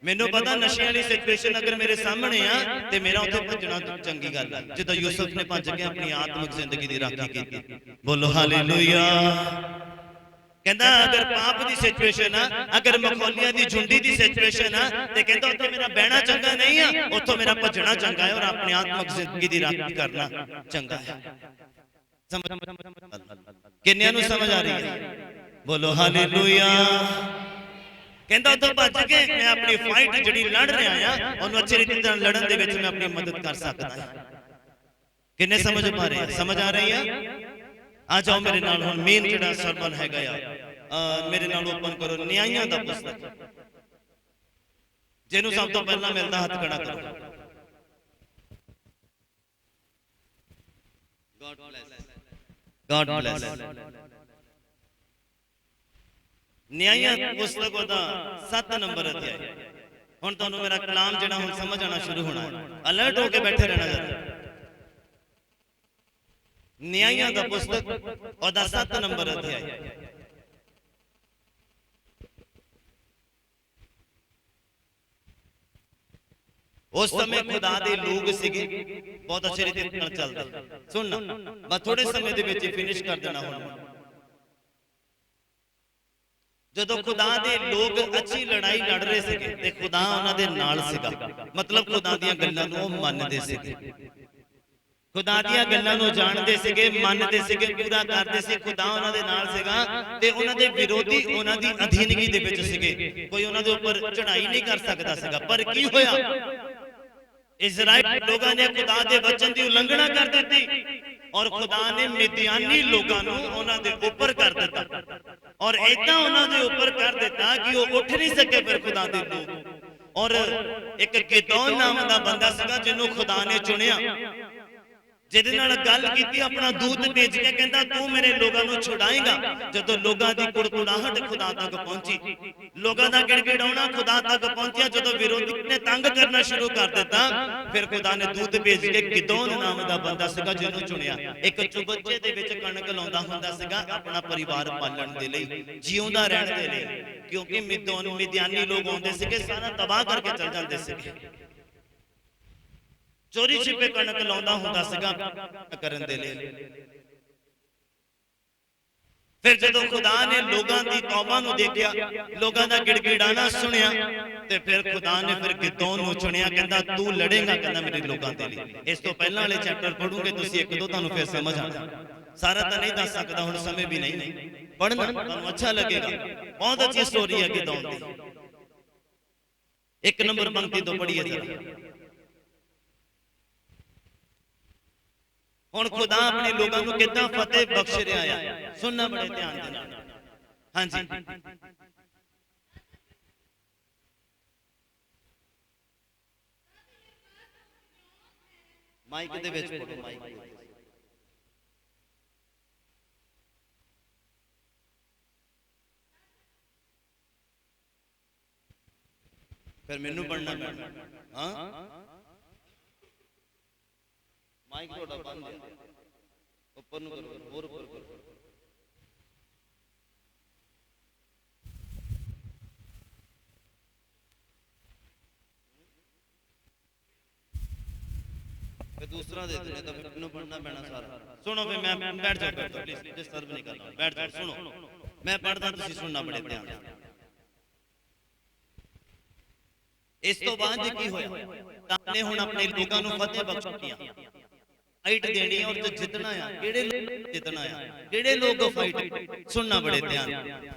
ਮੈਨੂੰ ਪਤਾ ਨਸ਼ੇ ਵਾਲੀ ਸਿਚੁਏਸ਼ਨ ਅਗਰ ਮੇਰੇ ਸਾਹਮਣੇ ਆ ਤੇ ਮੇਰਾ ਉੱਥੇ ਭੱਜਣਾ ਚੰਗੀ ਗੱਲ ਆ, ਜਿੱਦਾਂ ਯੂਸਫ ਨੇ ਭੱਜ ਕੇ ਆਪਣੀ ਆਤਮਿਕ ਜ਼ਿੰਦਗੀ ਦੀ ਰਾਖੀ ਕੀਤੀ। ਬੋਲੋ ਹਾਲੇਲੂਇਆ। ਕਹਿੰਦਾ ਅਗਰ ਪਾਪ ਦੀ ਸਿਚੁਏਸ਼ਨ ਆ, ਅਗਰ ਮਖੌਲੀਆਂ ਦੀ ਝੁੰਡੀ ਦੀ ਸਿਚੁਏਸ਼ਨ ਆ ਤੇ ਕਹਿੰਦਾ ਉੱਥੇ ਮੇਰਾ ਬਹਿਣਾ ਚੰਗਾ ਨਹੀਂ ਆ, ਉੱਥੋਂ ਮੇਰਾ ਭੱਜਣਾ ਚੰਗਾ ਹੈ ਔਰ ਆਪਣੀ ਆਤਮਿਕ ਜ਼ਿੰਦਗੀ ਦੀ ਰਾਖੀ ਕਰਨਾ ਚੰਗਾ ਹੈ। ਕਿੰਨਿਆਂ ਨੂੰ ਸਮਝ ਆ ਰਹੀ ਹੈ? ਬੋਲੋ ਹਾਲੇਲੂਇਆ। ਕਹਿੰਦਾ ਉੱਥੋਂ ਭੱਜ ਕੇ ਮੈਂ ਆਪਣੀ ਫਾਈਟ ਜਿਹੜੀ ਲੜ ਰਿਹਾ ਆ ਉਹਨੂੰ ਅੱਛੇ ਰੀਤੀ ਨਾਲ ਲੜਨ ਦੇ ਵਿੱਚ ਮੈਂ ਆਪਣੀ ਮਦਦ ਕਰ ਸਕਦਾ ਹਾਂ। ਕਿੰਨੇ ਸਮਝ ਪਾ ਰਹੇ ਆ? ਸਮਝ ਆ ਰਹੀ ਆ? ਆ ਜਾਓ ਮੇਰੇ ਨਾਲ ਹੁਣ ਮੇਨ ਜਿਹੜਾ ਸਰਮਨ ਹੈਗਾ ਆ ਮੇਰੇ ਨਾਲ ਓਪਨ ਕਰੋ ਨਿਆਂਇਆਂ ਦਾ ਪੁਸਤਕ, ਜਿਹਨੂੰ ਸਭ ਤੋਂ ਪਹਿਲਾਂ ਮਿਲਦਾ ਹੱਥ ਖੜਾ ਕਰੋ। God bless. ਨਿਆਂਇਆਂ ਦੀ ਪੁਸਤਕ ਉਹਦਾ 7 ਨੰਬਰ ਅਧਿਆਇ। ਹੁਣ ਤੁਹਾਨੂੰ ਮੇਰਾ ਕਲਾਮ ਜਿਹੜਾ ਹੁਣ ਸਮਝ ਆਣਾ ਸ਼ੁਰੂ ਹੋਣਾ ਹੈ, ਅਲਰਟ ਹੋ ਕੇ ਬੈਠੇ ਰਹਿਣਾ ਜਰਾ। ਨਿਆਂਇਆਂ ਦਾ ਪੁਸਤਕ ਉਹਦਾ 7 ਨੰਬਰ ਅਧਿਆਇ। ਉਸ ਸਮੇਂ ਖੁਦਾ ਦੇ ਲੋਕ ਸੀਗੇ ਬਹੁਤ ਅੱਛੇ ਰੀਤੇ ਨਾਲ ਚੱਲਦੇ। ਸੁਣਨਾ ਮੈਂ ਥੋੜੇ ਸਮੇਂ ਦੇ ਵਿੱਚ ਫਿਨਿਸ਼ ਕਰ ਦੇਣਾ ਹੁਣ। ਜਦੋਂ ਖੁਦਾ ਦੇ ਲੋਕ ਅੱਛੀ ਲੜਾਈ ਲੜ ਰਹੇ ਸੀਗੇ ਤੇ ਖੁਦਾ ਉਹਨਾਂ ਦੇ ਨਾਲ ਸੀਗਾ। ਮਤਲਬ ਖੁਦਾ ਦੀਆਂ ਗੱਲਾਂ ਨੂੰ ਉਹ ਮੰਨਦੇ ਸੀਗੇ, ਖੁਦਾ ਦੀਆਂ ਗੱਲਾਂ ਨੂੰ ਜਾਣਦੇ ਸੀਗੇ, ਮੰਨਦੇ ਸੀਗੇ, ਪੂਰਾ ਕਰਦੇ ਸੀ। ਖੁਦਾ ਉਹਨਾਂ ਦੇ ਨਾਲ ਸੀਗਾ ਤੇ ਉਹਨਾਂ ਦੇ ਵਿਰੋਧੀ ਉਹਨਾਂ ਦੀ ਅਧੀਨਗੀ ਦੇ ਵਿੱਚ ਸੀਗੇ। ਕੋਈ ਉਹਨਾਂ ਦੇ ਉੱਪਰ ਚੜ੍ਹਾਈ ਨਹੀਂ ਕਰ ਸਕਦਾ ਸੀਗਾ। ਪਰ ਕੀ ਹੋਇਆ? ਇਜ਼ਰਾਈਲ ਲੋਕਾਂ ਨੇ ਖੁਦਾ ਦੇ ਵਚਨ ਦੀ ਉਲੰਘਣਾ ਕਰ ਦਿੱਤੀ ਔਰ ਖੁਦਾ ਨੇ ਮਿਦਿਆਨੀ ਲੋਕਾਂ ਨੂੰ ਉਹਨਾਂ ਦੇ ਉੱਪਰ ਕਰ ਦਿੱਤਾ ਔਰ ਏਦਾਂ ਉਹਨਾਂ ਦੇ ਉੱਪਰ ਕਰ ਦਿੱਤਾ ਕਿ ਉਹ ਉੱਠ ਨਹੀਂ ਸਕੇ ਫਿਰ ਖੁਦਾ ਦੇ ਲੋਕ। ਔਰ ਇੱਕ ਗਿਦੌਨ ਨਾਮ ਦਾ ਬੰਦਾ ਸੀਗਾ ਜਿਹਨੂੰ ਖੁਦਾ ਨੇ ਚੁਣਿਆ, ਜਿਹਦੇ ਨਾਲ ਗੱਲ ਕੀਤੀ, ਆਪਣਾ ਦੂਤ ਭੇਜ ਕੇ ਕਹਿੰਦਾ ਤੂੰ ਮੇਰੇ ਲੋਕਾਂ ਨੂੰ ਛੁਡਾਏਗਾ। ਜਦੋਂ ਲੋਕਾਂ ਦੀ ਕੁੜਕੁੜਾਹਟ ਖੁਦਾ ਤੱਕ ਪਹੁੰਚੀ, ਲੋਕਾਂ ਦਾ ਗਿੜਗਿੜਾਉਣਾ ਖੁਦਾ ਤੱਕ ਪਹੁੰਚਿਆ, ਜਦੋਂ ਵਿਰੋਧੀ ਨੇ ਤੰਗ ਕਰਨਾ ਸ਼ੁਰੂ ਕਰ ਦਿੱਤਾ, ਫਿਰ ਖੁਦਾ ਨੇ ਦੂਤ ਭੇਜ ਕੇ ਗਿਦੌਨ ਨਾਮ ਦਾ ਬੰਦਾ ਸੀਗਾ ਜਿਹਨੂੰ ਚੁਣਿਆ। ਇੱਕ ਚੁਬੱਚੇ ਦੇ ਵਿੱਚ ਕਣਕ ਲਾਉਂਦਾ ਹੁੰਦਾ ਸੀਗਾ ਆਪਣਾ ਪਰਿਵਾਰ ਪਾਲਣ ਦੇ ਲਈ, ਜਿਉਂਦਾ ਰਹਿਣ ਦੇ ਲਈ, ਕਿਉਂਕਿ ਮਿਦਿਆਨੀ ਲੋਕ ਆਉਂਦੇ ਸੀਗੇ, ਸਾਰਾ ਤਬਾਹ ਕਰਕੇ ਚਲ ਜਾਂਦੇ ਸੀਗੇ। ਚੋਰੀ ਛਿਪੇ ਕਣਕ ਲਾਉਂਦਾ ਹੁੰਦਾ ਸੀਗਾ ਕਰਨ ਦੇ ਲਈ। ਫਿਰ ਜਦੋਂ ਖੁਦਾ ਨੇ ਲੋਕਾਂ ਦੀ ਤੌਬਾ ਨੂੰ ਦੇਖਿਆ, ਲੋਕਾਂ ਦਾ ਗਿੜਗਿੜਾਣਾ ਸੁਣਿਆ, ਤੇ ਫਿਰ ਖੁਦਾ ਨੇ ਫਿਰ ਗਿਦੌਨ ਨੂੰ ਚੁਣਿਆ। ਕਹਿੰਦਾ ਤੂੰ ਲੜੇਗਾ, ਕਹਿੰਦਾ ਮੇਰੇ ਲੋਕਾਂ ਦੇ ਲਈ। ਇਸ ਤੋਂ ਪਹਿਲਾਂ ਵਾਲੇ ਚੈਪਟਰ ਪੜ੍ਹੋਗੇ ਤੁਸੀਂ, ਇੱਕ ਦੋ ਤੁਹਾਨੂੰ ਫਿਰ ਸਮਝ ਆਣਾ। ਸਾਰਾ ਤਾਂ ਨਹੀਂ ਦੱਸ ਸਕਦਾ, ਹੁਣ ਸਮੇਂ ਵੀ ਨਹੀਂ, ਪੜ੍ਹਨਾ ਤੁਹਾਨੂੰ ਅੱਛਾ ਲੱਗੇਗਾ। ਬਹੁਤ ਅੱਛੀ ਸਟੋਰੀ ਹੈ ਗਿਦੌਨ ਦੀ। ਇੱਕ ਨੰਬਰ ਪੰਕਤੀ ਤੋਂ ਪੜ੍ਹੀਏ ਜਰਾ। ਹੁਣ ਖੁਦਾ ਆਪਣੇ ਲੋਕਾਂ ਨੂੰ ਕਿੱਦਾਂ ਫਤਿਹ ਬਖਸ਼ ਰਿਹਾ ਆ, ਸੁਣਨਾ ਬੜੇ ਧਿਆਨ ਦੇ ਨਾਲ। ਹਾਂਜੀ, ਮਾਈਕ ਦੇ ਵਿੱਚ ਪੜੋ, ਮਾਈਕ ਦੇ ਵਿੱਚ। ਫਿਰ ਮੈਨੂੰ ਪੜਨਾ ਪੈਣਾ। ਹਾਂ, ਮਾਈਕ ਤੁਹਾਡਾ ਬੰਦ ਹੈ, ਉੱਪਰ ਨੂੰ ਕਰੋ, ਹੋਰ ਉੱਪਰ ਕਰੋ। ਫਿਰ ਦੂਸਰਾ ਦੇ ਦੇਣੇ ਤਾਂ ਫਿਰ ਮੈਨੂੰ ਪੜਨਾ ਪੈਣਾ ਸਾਰਾ। ਸੁਣੋ ਵੀ ਮੈਂ ਬੈਠ ਜਾਓ, ਪਲੀਜ਼ ਡਿਸਟਰਬ ਨਹੀਂ ਕਰਨਾ, ਬੈਠ ਜਾਓ, ਸੁਣੋ ਮੈਂ ਪੜਦਾ, ਤੁਸੀਂ ਸੁਣਨਾ ਬੜੇ ਧਿਆਨ ਨਾਲ। ਇਸ ਤੋਂ ਬਾਅਦ ਕੀ ਹੋਇਆ? ਤਾਂ ਨੇ ਹੁਣ ਆਪਣੇ ਲੋਕਾਂ ਨੂੰ ਫਤਿਹ ਬਖਸ਼ੀ, ਫਾਈਟ ਦੇਣੀ ਔਰ ਤੇ ਜਿੱਤਣਾ ਆ। ਕਿਹੜੇ ਲੋਕ ਜਿੱਤਣਾ ਆ? ਕਿਹੜੇ ਲੋਕ ਫਾਈਟ? ਸੁਣਨਾ ਬੜੇ ਧਿਆਨ।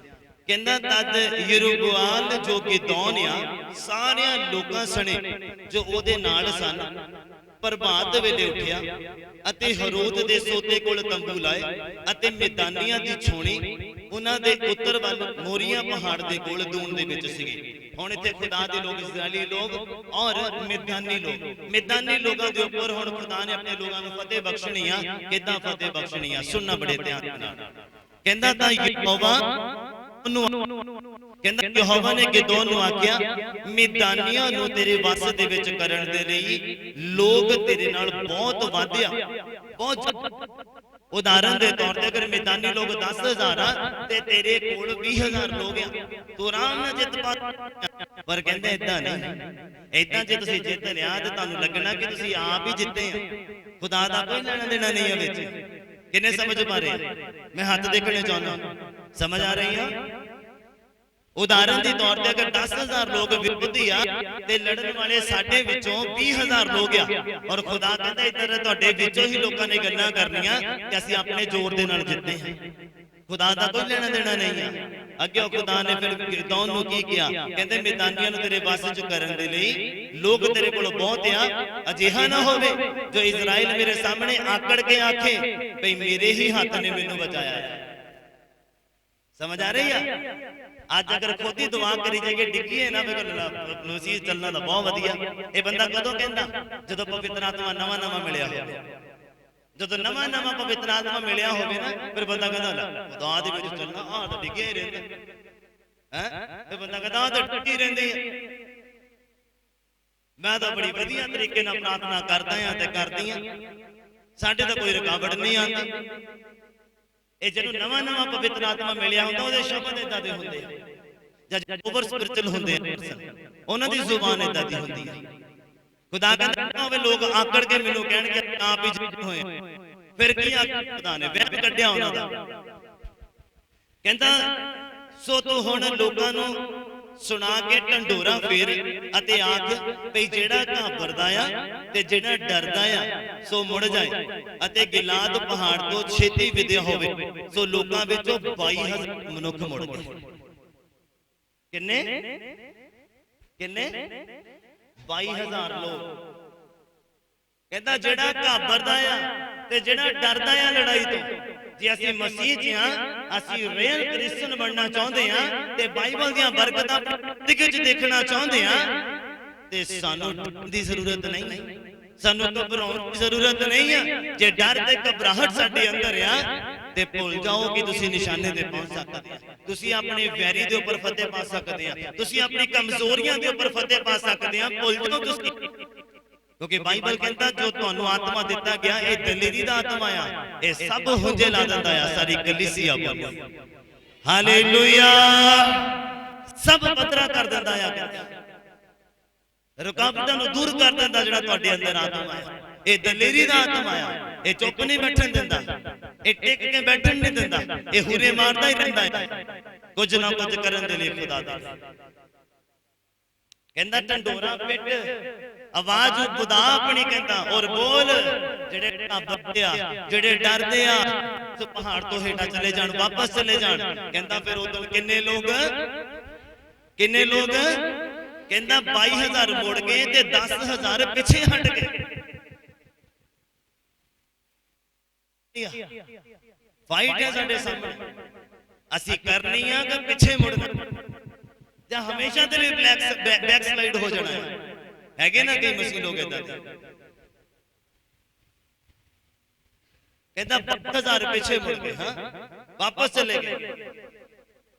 ਕਹਿੰਦਾ ਤਦ ਯਰੂਬਾਲ ਜੋ ਗਿਦੌਨ ਆ ਸਾਰਿਆਂ ਲੋਕਾਂ ਸਣੇ ਜੋ ਉਹਦੇ ਨਾਲ ਸਨ ਪ੍ਰਭਾਤ ਵੇਲੇ ਉੱਠਿਆ ਅਤੇ ਹਰੋਦ ਦੇ ਸੋਤੇ ਕੋਲ ਤੰਬੂ ਲਾਏ ਅਤੇ ਮੈਦਾਨੀਆਂ ਦੀ ਛੋਣੀ ਉਹਨਾਂ ਦੇ ਉੱਤਰ ਵੱਲ ਮੋਰੀਆ ਪਹਾੜ ਦੇ ਕੋਲ ਦੂਣ ਦੇ ਵਿੱਚ ਸੀਗੇ। ਹੁਣ ਇੱਥੇ ਖੁਦਾ ਦੇ ਲੋਕ, ਇਜ਼ਰਾਈਲੀ ਲੋਕ ਔਰ ਮੈਦਾਨੀ ਲੋਕ, ਮੈਦਾਨੀ ਲੋਕਾਂ ਦੇ ਉੱਪਰ ਹੁਣ ਖੁਦਾ ਨੇ ਆਪਣੇ ਲੋਕਾਂ ਨੂੰ ਫਤਿਹ ਬਖਸ਼ਣੀ ਆ। ਕਿੱਦਾਂ ਫਤਿਹ ਬਖਸ਼ਣੀ ਆ? ਸੁਣਨਾ ਬੜੇ ਧਿਆਨ ਨਾਲ। ਕਹਿੰਦਾ ਤਾਂ ਯਹੋਵਾ ਕਹਿੰਦਾ ਯਹੋਵਾ ਨੇ ਗਿਦੌਨ ਨੂੰ ਆਖਿਆ ਮੈਦਾਨੀਆਂ ਨੂੰ ਤੇਰੇ ਵੱਸ ਦੇ ਵਿੱਚ ਕਰਨ ਦੇ ਲਈ ਲੋਕ ਤੇਰੇ ਨਾਲ ਬਹੁਤ ਵਾਧਿਆ, ਬਹੁਤ। ਉਦਾਹਰਨ ਦੇ ਤੌਰ ਤੇ ਅਗਰ ਮੈਦਾਨੀ ਲੋਕ 10,000 ਆ ਤੇ ਤੇਰੇ ਕੋਲ 20,000 ਲੋਕ ਆ, ਤੂੰ ਆਰਾਮ ਨਾਲ ਜਿੱਤ ਪਾ। ਪਰ ਕਹਿੰਦੇ ਏਦਾਂ ਨਹੀਂ, ਏਦਾਂ ਜੇ ਤੁਸੀਂ ਜਿੱਤ ਲਿਆ ਤੇ ਤੁਹਾਨੂੰ ਲੱਗਣਾ ਕਿ ਤੁਸੀਂ ਆਪ ਹੀ ਜਿੱਤੇ ਆ। ਖੁਦਾ ਦਾ ਕੋਈ ਲੈਣਾ ਦੇਣਾ ਨਹੀਂ ਹੈ ਵਿੱਚ। ਕਿੰਨੇ ਸਮਝ ਪਾ ਰਹੇ? ਮੈਂ ਹੱਥ ਦੇਖਣੇ ਚਾਹੁੰਦਾ, ਸਮਝ ਆ ਰਹੀ ਆ? ਉਦਾਹਰਨ ਦੇ ਤੌਰ ਤੇ ਅਗਰ 10,000 ਲੋਕ ਵਿਰੋਧੀ ਆ ਤੇ ਲੜਨ ਵਾਲੇ ਸਾਡੇ ਵਿੱਚੋਂ 20,000 ਲੋਕ ਆ, ਔਰ ਖੁਦਾ ਕਹਿੰਦਾ ਇੱਧਰ ਤੁਹਾਡੇ ਵਿੱਚੋਂ ਹੀ ਲੋਕਾਂ ਨੇ ਗੱਲਾਂ ਕਰਨੀਆਂ ਕਿ ਅਸੀਂ ਆਪਣੇ ਜ਼ੋਰ ਦੇ ਨਾਲ ਜਿੱਤੇ ਹਾਂ। ਖੁਦਾ ਦਾ ਕੋਈ ਲੈਣਾ ਦੇਣਾ ਨਹੀਂ ਆ। ਅੱਗੇ ਖੁਦਾ ਨੇ ਫਿਰ ਗਿਦੌਨ ਨੂੰ ਕੀ ਕਿਹਾ? ਕਹਿੰਦੇ ਮੈਦਾਨੀਆਂ ਨੂੰ ਤੇਰੇ ਵੱਸ ਚ ਕਰਨ ਦੇ ਲਈ ਲੋਕ ਤੇਰੇ ਕੋਲ ਬਹੁਤ ਆ। ਅਜਿਹਾ ਨਾ ਹੋਵੇ ਜੋ ਇਜ਼ਰਾਈਲ ਮੇਰੇ ਸਾਹਮਣੇ ਆਕੜ ਕੇ ਆਖੇ ਭਈ ਮੇਰੇ ਹੀ ਹੱਥ ਨੇ ਮੈਨੂੰ ਬਚਾਇਆ। ਸਮਝ ਆ ਰਹੀ ਆ? ਅੱਜ ਅਗਰ ਖੁਦ ਹੀ ਦੁਆ ਕਰੀ ਜਾਈਏ ਡਿੱਗੀਏ ਨਾ ਬਲੂਸੀ ਚੱਲਣਾ ਤਾਂ ਬਹੁਤ ਵਧੀਆ। ਇਹ ਬੰਦਾ ਕਦੋਂ ਕਹਿੰਦਾ? ਜਦੋਂ ਪਵਿੱਤਰ ਆਤਮਾ ਨਵਾਂ ਨਵਾਂ ਮਿਲਿਆ ਹੋਵੇ। ਜਦੋਂ ਨਵਾਂ ਨਵਾਂ ਪਵਿੱਤਰ ਆਤਮਾ ਮਿਲਿਆ ਹੋਵੇ ਨਾ, ਫਿਰ ਬੰਦਾ ਕਹਿੰਦਾ ਖੁਦਾ ਦੇ ਵਿੱਚ ਚੱਲਣਾ, ਆਹ ਤਾਂ ਡਿੱਗੇ ਹੀ ਰਹਿੰਦੇ ਹੈ। ਤੇ ਬੰਦਾ ਕਹਿੰਦਾ ਆਹ ਤਾਂ ਡਿੱਗੀ ਰਹਿੰਦੀ ਹੈ, ਮੈਂ ਤਾਂ ਬੜੀ ਵਧੀਆ ਤਰੀਕੇ ਨਾਲ ਪ੍ਰਾਰਥਨਾ ਕਰਦਾ ਹਾਂ ਤੇ ਕਰਦੀ ਹਾਂ, ਸਾਡੇ ਤਾਂ ਕੋਈ ਰੁਕਾਵਟ ਨਹੀਂ ਆਉਂਦੀ। ਇਹ ਜਦੋਂ ਨਵਾਂ ਨਵਾਂ ਪਵਿੱਤਰ ਆਤਮਾ ਮਿਲਿਆ ਹੁੰਦਾ, ਉਹਦੇ ਸ਼ਬਦ ਏਦਾਂ ਦੇ ਹੁੰਦੇ ਆ, ਜਾਂ ਓਵਰ ਸਪਿਰਚੁਅਲ ਹੁੰਦੇ ਆ, ਉਹਨਾਂ ਦੀ ਜ਼ੁਬਾਨ ਏਦਾਂ ਦੀ ਹੁੰਦੀ ਹੈ। ਖੁਦਾ ਕਹਿੰਦਾ ਹੋਵੇ ਲੋਕ ਆਕੜ ਕੇ ਮੈਨੂੰ ਕਹਿਣਗੇ ਆਪ ਹੀ ਜਿੱਤੇ ਹੋਏ, ਫਿਰ ਕੀ ਆਖਿਆ ਖੁਦਾ ਨੇ? ਵਹਿਮ ਕੱਢਿਆ ਉਹਨਾਂ ਦਾ। ਕਹਿੰਦਾ ਸੋ ਤੂੰ ਹੁਣ ਲੋਕਾਂ ਨੂੰ ਸੁਣਾ ਕੇ ਢੰਡੋਰਾ ਫੇਰ ਅਤੇ ਆਖ ਭਈ ਜਿਹੜਾ ਘਾਬਰਦਾ ਆ ਤੇ ਜਿਹੜਾ ਡਰਦਾ ਆ ਸੋ ਮੁੜ ਜਾਏ ਅਤੇ ਗਿਲਾਦ ਪਹਾੜ ਤੋਂ ਛੇਤੀ ਵਿਦਿਆ ਹੋਵੇ। ਸੋ ਲੋਕਾਂ ਵਿੱਚੋਂ 22,000 ਮਨੁੱਖ ਮੁੜ ਗਏ। ਕਿੰਨੇ 22,000 ਲੋਕ। ਕਹਿੰਦਾ ਜਿਹੜਾ ਘਾਬਰਦਾ ਆ ਤੇ ਜਿਹੜਾ ਡਰਦਾ ਆ ਲੜਾਈ ਤੋਂ। ਜੇ ਅਸੀਂ ਮਸੀਹ 'ਚ ਆ, ਅਸੀਂ ਰੀਅਲ ਕ੍ਰਿਸਚਨ ਬਣਨਾ ਚਾਹੁੰਦੇ ਆ ਤੇ ਬਾਈਬਲ ਦੀਆਂ ਬਰਕਤਾਂ ਜ਼ਿੰਦਗੀ 'ਚ ਦੇਖਣਾ ਚਾਹੁੰਦੇ ਆ ਤੇ ਸਾਨੂੰ ਡਰਨ ਦੀ ਜ਼ਰੂਰਤ ਨਹੀਂ, ਸਾਨੂੰ ਘਬਰਾਉਣ ਦੀ ਜ਼ਰੂਰਤ ਨਹੀਂ ਆ। ਜੇ ਡਰ ਤੇ ਘਬਰਾਹਟ ਸਾਡੇ ਅੰਦਰ ਆ ਤੇ ਭੁੱਲ ਜਾਓ ਕਿ ਤੁਸੀਂ ਨਿਸ਼ਾਨੇ ਤੇ ਪਹੁੰਚ ਸਕਦੇ ਆ, ਤੁਸੀਂ ਆਪਣੇ ਵੈਰੀ ਦੇ ਉੱਪਰ ਫਤਿਹ ਪਾ ਸਕਦੇ ਆ, ਤੁਸੀਂ ਆਪਣੀ ਕਮਜ਼ੋਰੀਆਂ ਦੇ ਉੱਪਰ ਫਤਿਹ ਪਾ ਸਕਦੇ ਆ। ਭੁੱਲ ਜਾਓ ਤੁਸੀਂ, ਕਿਉਂਕਿ ਬਾਈਬਲ ਕਹਿੰਦਾ ਜੋ ਤੁਹਾਨੂੰ ਆਤਮਾ ਦਿੱਤਾ ਗਿਆ ਇਹ ਦਲੇਰੀ ਦਾ ਆਤਮਾ ਆ, ਇਹ ਸਭ ਹੁੰਜੇ ਲਾ ਦਿੰਦਾ ਆ। ਸਾਰੀ ਕਲੀਸਿਆ ਬੋਲੀ ਹਾਲੇਲੂਇਆ, ਸਭ ਪੱਧਰਾ ਕਰ ਦਿੰਦਾ ਆ, ਰੁਕਾਵਟਾਂ ਨੂੰ ਦੂਰ ਕਰ ਦਿੰਦਾ। ਜਿਹੜਾ ਤੁਹਾਡੇ ਅੰਦਰ ਆਤਮਾ ਆ ਇਹ ਦਲੇਰੀ ਦਾ ਆਤਮਾ ਆ, ਇਹ ਚੁੱਪ ਨਹੀਂ ਬੈਠਣ ਦਿੰਦਾ, ਇਹ ਟਿਕ ਕੇ ਬੈਠਣ ਨਹੀਂ ਦਿੰਦਾ, ਇਹ ਹੁਰੇ ਮਾਰਦਾ ਹੀ ਰਹਿੰਦਾ ਹੈ ਕੁਝ ਨਾ ਕੁਝ ਕਰਨ ਦੇ ਲਈ ਖੁਦਾ ਦਾ। ਕਹਿੰਦਾ ਢੰਡੋਰਾ ਪਿੱਟ, ਆਵਾਜ਼ ਖੁਦਾ ਆਪਣੀ ਕਹਿੰਦਾ ਔਰ ਬੋਲ। ਜਿਹੜੇ ਘਬਰਾਉਂਦੇ ਆ, ਜਿਹੜੇ ਡਰਦੇ ਆ ਸੋ ਪਹਾੜ ਤੋਂ ਹੇਠਾਂ ਚਲੇ ਜਾਣ, ਵਾਪਸ ਚਲੇ ਜਾਣ। ਕਹਿੰਦਾ ਫਿਰ ਉਦੋਂ ਕਿੰਨੇ ਲੋਕ ਕਹਿੰਦਾ 22,000 ਮੁੜ ਗਏ ਤੇ 10,000 ਪਿੱਛੇ ਹਟ ਗਏ। ਫਾਈਟ ਹੈ ਸਾਡੇ ਸਾਹਮਣੇ, ਅਸੀਂ ਕਰਨੀ ਆ ਕਿ ਪਿੱਛੇ ਮੁੜਨਾ ਜਾਂ ਹਮੇਸ਼ਾ ਦੇ ਲਈ ਬੈਕ ਸਲਾਈਡ ਹੋ ਜਾਣਾ ਹੈ। ਹੈਗੇ ਨਾ ਕਈ ਮਸੀਹ ਲੋਕ ਏਦਾਂ ਦੇ। ਕਹਿੰਦਾ 10,000 ਪਿੱਛੇ ਮੁੜ ਗਏ, ਹਾਂ ਵਾਪਸ ਚਲੇ ਗਏ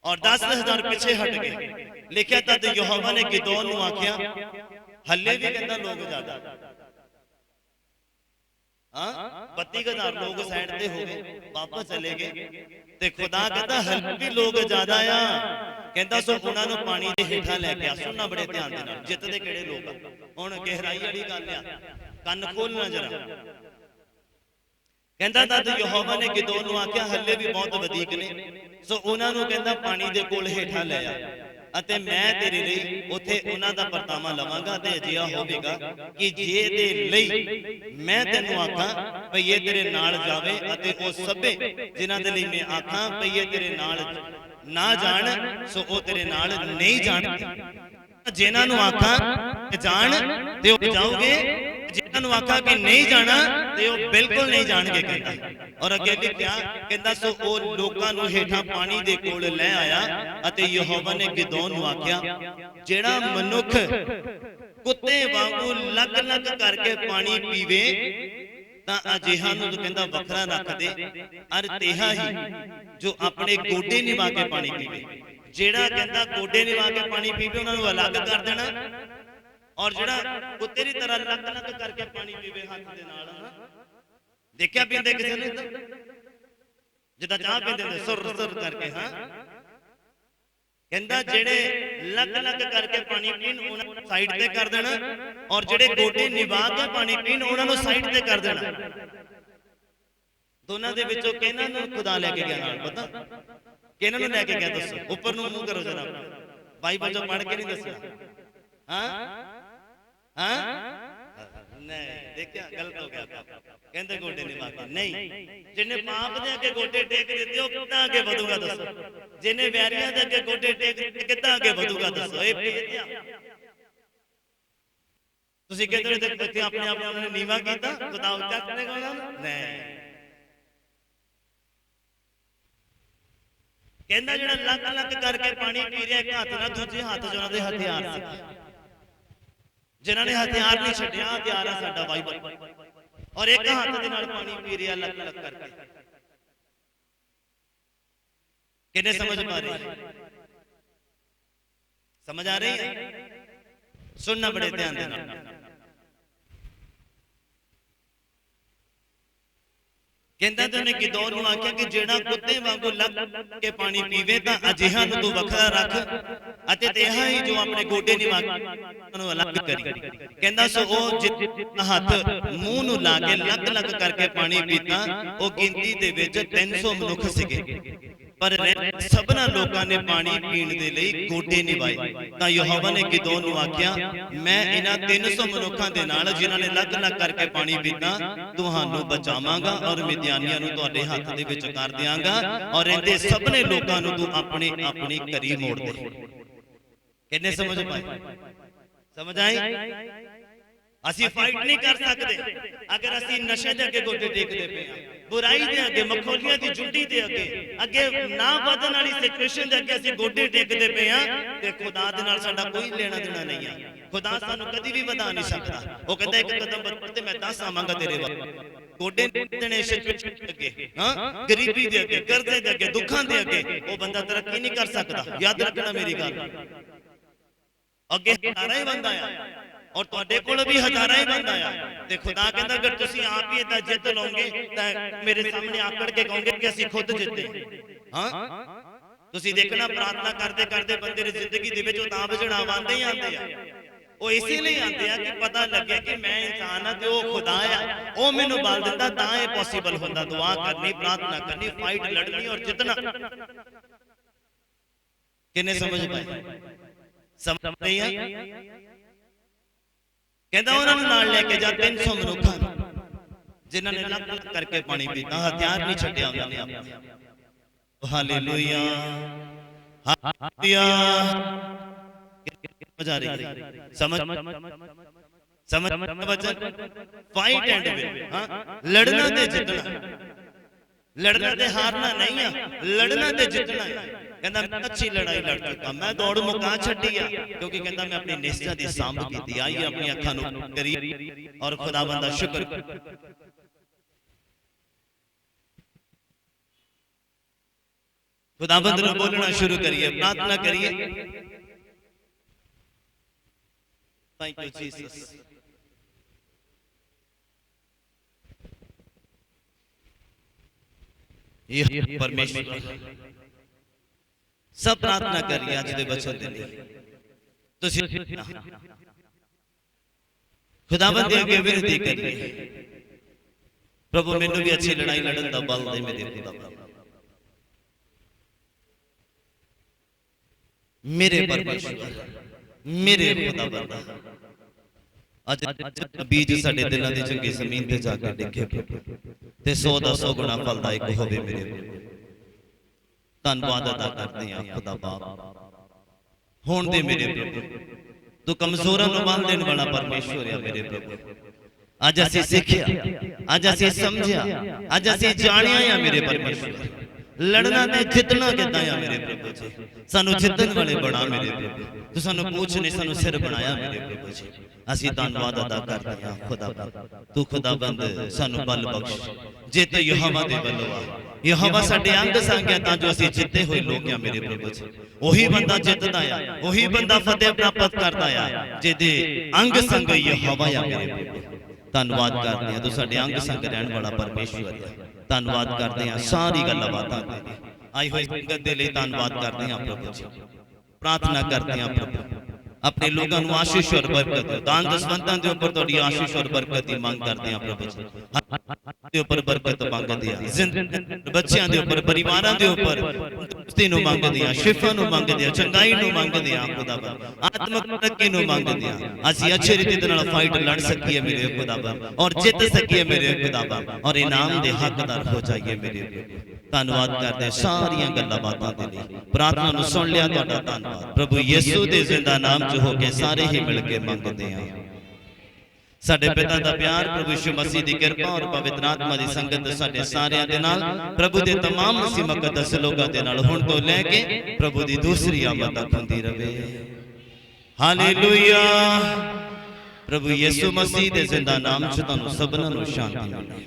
ਔਰ 10,000 ਪਿੱਛੇ ਹਟ ਗਏ। ਲਿਖਿਆ ਤਦ ਯਹੋਵਾ ਨੇ ਗਿਦੋਨ ਨੂੰ ਆਖਿਆ, ਹੱਲੇ ਵੀ ਕਹਿੰਦਾ ਲੋਕ ਜ਼ਿਆਦਾ, ਹਾਂ 32,000 ਲੋਕ ਸਾਈਡ ਤੇ ਹੋ ਗਏ, ਵਾਪਸ ਚਲੇ ਗਏ ਤੇ ਖੁਦਾ ਕਹਿੰਦਾ ਹੱਲੇ ਵੀ ਲੋਕ ਜ਼ਿਆਦਾ ਆ। ਕਹਿੰਦਾ ਸੋ ਉਹਨਾਂ ਨੂੰ ਪਾਣੀ ਦੇ ਹੇਠਾਂ ਲੈ ਕੇ ਆ। ਸੁਣਨਾ ਬੜੇ ਧਿਆਨ ਦੇ ਨਾਲ, ਜਿੱਤਦੇ ਕਿਹੜੇ ਲੋਕ ਆ। ਹੁਣ ਗਹਿਰਾਈ ਵਾਲੀ ਗੱਲ ਆ, ਕੰਨ ਖੋਲਣਾ ਜਰਾ। ਕਹਿੰਦਾ ਤਦ ਯਹੋਵਾ ਨੇ ਗਿਦੋਨ ਨੂੰ ਆਖਿਆ, ਹੱਲੇ ਵੀ ਬਹੁਤ ਵਧੀਕ ਨੇ, ਸੋ ਉਹਨਾਂ ਨੂੰ ਕਹਿੰਦਾ ਪਾਣੀ ਦੇ ਕੋਲ ਹੇਠਾਂ ਲੈ ਆ ਅਤੇ ਮੈਂ ਤੇਰੇ ਲਈ ਉੱਥੇ ਉਹਨਾਂ ਦਾ ਪਰਤਾਵਾ ਲਵਾਂਗਾ। ਤੇ ਅਜਿਹਾ ਹੋਵੇਗਾ ਕਿ ਜੇ ਦੇ ਲਈ ਮੈਂ ਤੈਨੂੰ ਆਖਾਂ ਭਈ ਇਹ ਤੇਰੇ ਨਾਲ ਜਾਵੇ ਅਤੇ ਉਹ ਸਭੇ ਜਿਨ੍ਹਾਂ ਦੇ ਲਈ ਮੈਂ ਆਖਾਂ ਭਈ ਇਹ ਤੇਰੇ ਨਾਲ ਨਾ ਜਾਣ ਸੋ ਉਹ ਤੇਰੇ ਨਾਲ ਨਹੀਂ ਜਾਣਗੇ। ਜਿਨ੍ਹਾਂ ਨੂੰ ਆਖਾਂ ਜਾਣ ਤੇ ਉਹ ਜਾਓਗੇ, ਜਿਨ੍ਹਾਂ ਨੂੰ ਆਖਾਂ ਕਿ ਨਹੀਂ ਜਾਣਾ ਤੇ ਉਹ ਬਿਲਕੁਲ ਨਹੀਂ ਜਾਣਗੇ। ਕਹਿੰਦਾ ਔਰ ਅੱਗੇ ਲਿਖਿਆ, ਕਹਿੰਦਾ ਸੋ ਉਹ ਲੋਕਾਂ ਨੂੰ ਹੇਠਾਂ ਪਾਣੀ ਦੇ ਕੋਲ ਲੈ ਆਇਆ ਅਤੇ ਯਹੋਵਾ ਨੇ ਗਿਦੋਨ ਨੂੰ ਆਖਿਆ, ਜਿਹੜਾ ਮਨੁੱਖ ਕੁੱਤੇ ਵਾਂਗੂ ਲੱਗ ਲੱਗ ਕਰਕੇ ਪਾਣੀ ਪੀਵੇ ਤਾਂ ਅਜਿਹਾ ਨੂੰ ਕਹਿੰਦਾ ਵੱਖਰਾ ਰੱਖ ਦੇ, ਅਰ ਤੇਹਾ ਹੀ ਜੋ ਆਪਣੇ ਗੋਡੇ ਨਿਵਾ ਕੇ ਪਾਣੀ ਪੀਵੇ। ਜਿਹੜਾ ਕਹਿੰਦਾ ਗੋਡੇ ਨਿਵਾ ਕੇ ਪਾਣੀ ਪੀਵੇ ਉਹਨਾਂ ਨੂੰ ਅਲੱਗ ਕਰ ਦੇਣਾ, ਔਰ ਜਿਹੜਾ ਕੁੱਤੇ ਦੀ ਤਰ੍ਹਾਂ ਲੱਗ ਲੱਗ ਕਰਕੇ ਪਾਣੀ ਪੀਵੇ ਹੱਥ ਦੇ ਨਾਲ। ਦੇਖਿਆ ਪੀਂਦੇ ਕਿਸੇ ਨੇ ਜਿੱਦਾਂ ਚਾਹ ਪੀਂਦੇ ਨੇ ਸੁਰ ਸੁਰ ਕਰਕੇ, ਹਾਂ ਕਹਿੰਦਾ ਜਿਹੜੇ ਲੱਗ ਲੱਗ ਕਰਕੇ ਪਾਣੀ ਪੀਣ ਉਹਨਾਂ ਨੂੰ ਸਾਈਡ ਤੇ ਕਰ ਦੇਣਾ, ਔਰ ਜਿਹੜੇ ਗੋਡੇ ਨਿਵਾ ਕੇ ਪਾਣੀ ਪੀਣ ਉਹਨਾਂ ਨੂੰ ਸਾਈਡ ਤੇ ਕਰ ਦੇਣਾ। ਦੋਨਾਂ ਦੇ ਵਿੱਚੋਂ ਕਿਹਨਾਂ ਨੂੰ ਖੁਦਾ ਲੈ ਕੇ ਗਿਆ ਨਾਲ, ਪਤਾ ਕਿਹਨਾਂ ਨੂੰ ਲੈ ਕੇ ਗਿਆ ਦੱਸੋ? ਉੱਪਰ ਨੂੰ ਮੂੰਹ ਕਰੋ ਜਰਾ, ਬਾਈਬਲ ਚੋਂ ਪੜ੍ਹ ਕੇ ਨਹੀਂ ਦੱਸਿਆ। ਨਹੀਂ ਦੇਖਿਆ, ਗਲਤ ਹੋ ਗਿਆ। ਕਹਿੰਦੇ ਗੋਡੇ ਨਿਵਾ ਕੇ ਨਹੀਂ, ਜਿਹਨੇ ਪਾਪ ਦੇ ਅੱਗੇ ਗੋਡੇ ਟੇਕ ਦਿੱਤੇ ਉਹ ਕਿੱਦਾਂ ਅੱਗੇ ਵਧੂਗਾ ਦੱਸੋ? ਜਿਹਨੇ ਵੈਰੀਆਂ ਦੇ ਅੱਗੇ ਗੋਡੇ ਟੇਕ ਦਿੱਤੇ ਕਿੱਦਾਂ ਅੱਗੇ ਵਧੂਗਾ ਦੱਸੋ? ਇਹ ਭੇਦ ਆ। ਤੁਸੀਂ ਕਹਿੰਦੇ ਹੋ ਇੱਥੇ ਆਪਣੇ ਆਪ ਨੂੰ ਨੀਵਾ ਕੀਤਾ, ਖੁਦਾ ਉੱਚਾ ਕਰੇਗਾ ਉਹਨਾਂ ਨੂੰ? ਨਹੀਂ, ਕਹਿੰਦਾ ਜਿਹੜਾ ਲੱਗ ਲੱਗ ਕਰਕੇ ਪਾਣੀ ਪੀ ਰਿਹਾ ਇੱਕ ਹੱਥ ਨਾਲ, ਦੂਜੇ ਹੱਥ 'ਚ ਉਹਨਾਂ ਦੇ ਹਥਿਆਰ ਸੀ। ਜਿਨ੍ਹਾਂ ਨੇ ਹਥਿਆਰ ਨਹੀਂ ਛੱਡਿਆ, ਹਥਿਆਰ ਆ ਸਾਡਾ ਬਾਈਬਲ, ਔਰ ਇੱਕ ਹੱਥ ਦੇ ਨਾਲ ਪਾਣੀ ਪੀ ਰਿਹਾ ਲੱਗ ਲੱਗ ਕਰਕੇ। ਕਿੰਨੇ ਸਮਝ ਪਾ ਰਹੇ? ਸਮਝ ਆ ਰਹੀ ਹੈ? ਸੁਣਨਾ ਬੜੇ ਧਿਆਨ ਦੇ ਨਾਲ। ਕਹਿੰਦਾ ਤੇ ਉਹਨੇ ਗਿਦੋਨ ਨੂੰ ਆਖਿਆ ਕਿ ਜਿਹੜਾ ਕੁੱਤੇ ਵਾਂਗੂ ਲੱਗ ਕੇ ਪਾਣੀ ਪੀਵੇ ਤਾਂ ਅਜਿਹਾ ਨੂੰ ਤੂੰ ਵੱਖਰਾ ਰੱਖ ਅਤੇ ਤੇਹਾ ਹੀ ਜੋ ਆਪਣੇ ਗੋਡੇ ਨਿਵਾ ਕੇ ਉਹਨੂੰ ਅਲੱਗ ਕਰੀ। ਕਹਿੰਦਾ ਸੋ ਉਹ ਹੱਥ ਮੂੰਹ ਨੂੰ ਲਾ ਕੇ ਲੱਗ ਲੱਗ ਕਰਕੇ ਪਾਣੀ ਪੀਤਾ। ਉਹ ਗਿਣਤੀ ਦੇ ਵਿੱਚ 300 ਮਨੁੱਖ ਸੀਗੇ। पर सबना लोगों ने पानी पीण दे लई गोडे निभाए। तां यहोवा ने गिदोन नूं आख्या, मैं इन्हां 300 मनुखां दे नाल जिन्हां ने लग-लग करके पानी पीता तुहानूं बचावांगा और मिद्यानियां नूं तुहाडे हत्थ दे विच कर दियांगा और इहदे सबने लोकां नूं तू अपनी अपनी करी मोड़ दे। किन्ने समझ पाए? समझ आई? ਅਸੀਂ फाइट नहीं कर सकते अगर ਅਸੀਂ नशे दे अगे गोडे टेकदे पे हां, बुराई दे अगे, मखौलियां दी झुंडी दे अगे ना वधन वाली सिचुएशन दे अगे ਅਸੀਂ गोडे टेकदे पे हां ते खुदा दे नाल साडा कोई लेना देना नहीं है। खुदा सानू कदी भी वधा नहीं सकता। वो कहता एक कदम बढ़ ते मैं 10 आवांगा तेरे वाल। गोडे देने सिचुएशन अगे, हां, गरीबी दे अगे, कर्जे दे अगे, दुखां दे अगे वो बंदा तरक्की नहीं कर सकता। याद रखना मेरी गल। अगे हजारां ही बंदा आया और तुहाडे कोल भी हजारां ही बंदा आया ते खुदा कहंदा अगर तुसीं आप ही इदा जित लओगे तां मेरे सामने आकड़ के कहोगे कि ਅਸੀਂ खुद जिते। हां, तुसीं देखना प्रार्थना करते करते बंदे दी जिंदगी दे विच उतार चढ़ाव आंदे ही आंदे आ। ਉਹ ਇਸੇ ਲਈ ਆਂਦੇ ਆ ਕਿ ਪਤਾ ਲੱਗੇ ਕਿ ਮੈਂ ਇਨਸਾਨ ਆ ਤੇ ਉਹ ਖੁਦਾ ਆ। ਉਹ ਮੈਨੂੰ ਬਲ ਦਿੰਦਾ ਤਾਂ ਇਹ ਪੋਸੀਬਲ ਹੁੰਦਾ। ਦੁਆ ਕਰਨੀ, प्रार्थना करनी, फाइट लड़नी और जितना। किन्ने समझ पाए? समझ रही है? कहता उन्होंने नाल लेके जा 300 मनुखां जिन्हां ने लग करके पानी पीता, हथियार नहीं छड्डिया उन्होंने अपने। Hallelujah, hallelujah. समझ आ रही है? समझ समझ वचन फाइट एंड विन। हां, लड़ना ते जितना, लड़ना ते हारना नहीं है, लड़ना ते जितना है। कहंदा मैं अच्छी लड़ाई लड़ चुका, मैं दौड़ मुका छड्डी आ क्योंकि कहंदा मैं अपनी निष्ठा दी सांभ कीती। आई अपनी अखां नूं करी और खुदावंद दा शुक्र। खुदावंद नूं बोलना शुरू करिए, प्रार्थना करिए। Thank you Jesus. ये परमेश्वर सब प्रार्थना करिए आज दे वचन दे लिए। तुसीं खुदावंद दे अगे विनती करिए, प्रभु मैनू भी अच्छी लड़ाई लड़न दा बल दे मेरे खुदा। मेरे परमेश्वर, मेरे खुदावंद, ਅੱਜ ਬੀਜ ਸਾਡੇ ਦਿਲਾਂ ਦੀ ਚੰਗੀ ਜ਼ਮੀਨ ਤੇ ਜਾ ਕੇ ਡਿੱਗੇ ਤੇ 100 ਦਾ 100 ਗੁਣਾ ਫਲਦਾ ਇੱਕ ਹੋਵੇ ਮੇਰੇ। ਧੰਨਵਾਦ ਅਦਾ ਕਰਦੇ ਹਾਂ ਖੁਦਾ ਬਾਪ। ਹੁਣ ਦੇ ਮੇਰੇ ਪ੍ਰਭੂ, ਤੂੰ ਕਮਜ਼ੋਰਾਂ ਨੂੰ ਬੰਨ ਦੇਣ ਵਾਲਾ ਪਰਮੇਸ਼ਵਰ ਆ ਮੇਰੇ ਪ੍ਰਭੂ। ਅੱਜ ਅਸੀਂ ਸਿੱਖਿਆ, ਅੱਜ ਅਸੀਂ ਸਮਝਿਆ, ਅੱਜ ਅਸੀਂ ਜਾਣਿਆ ਆ ਮੇਰੇ ਪਰਮੇਸ਼ਵਰ। लड़ना ते जितना कितना आ मेरे प्रभु जी। सानू जितन वाले बना मेरे प्रभु। तू सानू पूछ नहीं, सानू सिर बनाया मेरे प्रभु जी। असीं धन्नवाद अदा करते हैं खुदाबंद। तू खुदाबंद सानू बल बख्श। जित यहोवा दे वल्लों आ। यहोवा साडे अंग संग है तां जो असीं जिते होए लोग आ मेरे प्रभु जी। ओही बंदा जितदा आ, ओही बंदा फतेह प्राप्त करदा आ जिहदे अंग संग यहोवा आ मेरे प्रभु। धन्नवाद करते हैं तू साडे अंग संग रहण वाला परमेश्वर है। धन्नवाद करते हैं सारी गल्लां बातां दे आई हुई संगत दे लई धन्नवाद करते हैं प्रभु जी। प्रार्थना करते हैं प्रभु अपने लोगों को आशीष और बरकत दान दसवंतां दे ऊपर तुहाडी आशीष और बरकत की मांग करते हैं प्रभु जी। दे ऊपर बरकत मांगदे आ, जिंदगी बच्चों दे ऊपर, परिवारां दे ऊपर तंदुरुस्ती नु मांगदे आ, शिफा नु मांगदे आ, चंगाई नु मांगदे आ खुदावंद, आत्मिक तरक्की नु मांगदे आ। असीं अच्छे रीति दे नाल फाइट लड़ सकीए मेरे खुदावंद और जित सकीए मेरे खुदावंद और इनाम दे हकदार हो जाइए मेरे प्रभु। धन्नवाद करते सारियां गल्लां बातां दे लई। प्रार्थना नु सुन लिया तुहाडा धन्नवाद प्रभु यीशु दे जिंदा नाम च हो के सारे ही मिल के मंगदे हैं। साडे पिता दा प्यार, प्रभु यीशु मसीह दी कृपा और पवित्र आत्मा दी संगत साडे सारियां दे नाल, प्रभु दे तमाम मसीह मुकद्दस लोकां दे नाल हुण तो लैके प्रभु दी दूसरी आमद तक हुंदी रहे। हालेलुया। प्रभु यीशु मसीह दे जिंदा नाम च तुहानू सबना नू शांति मिले।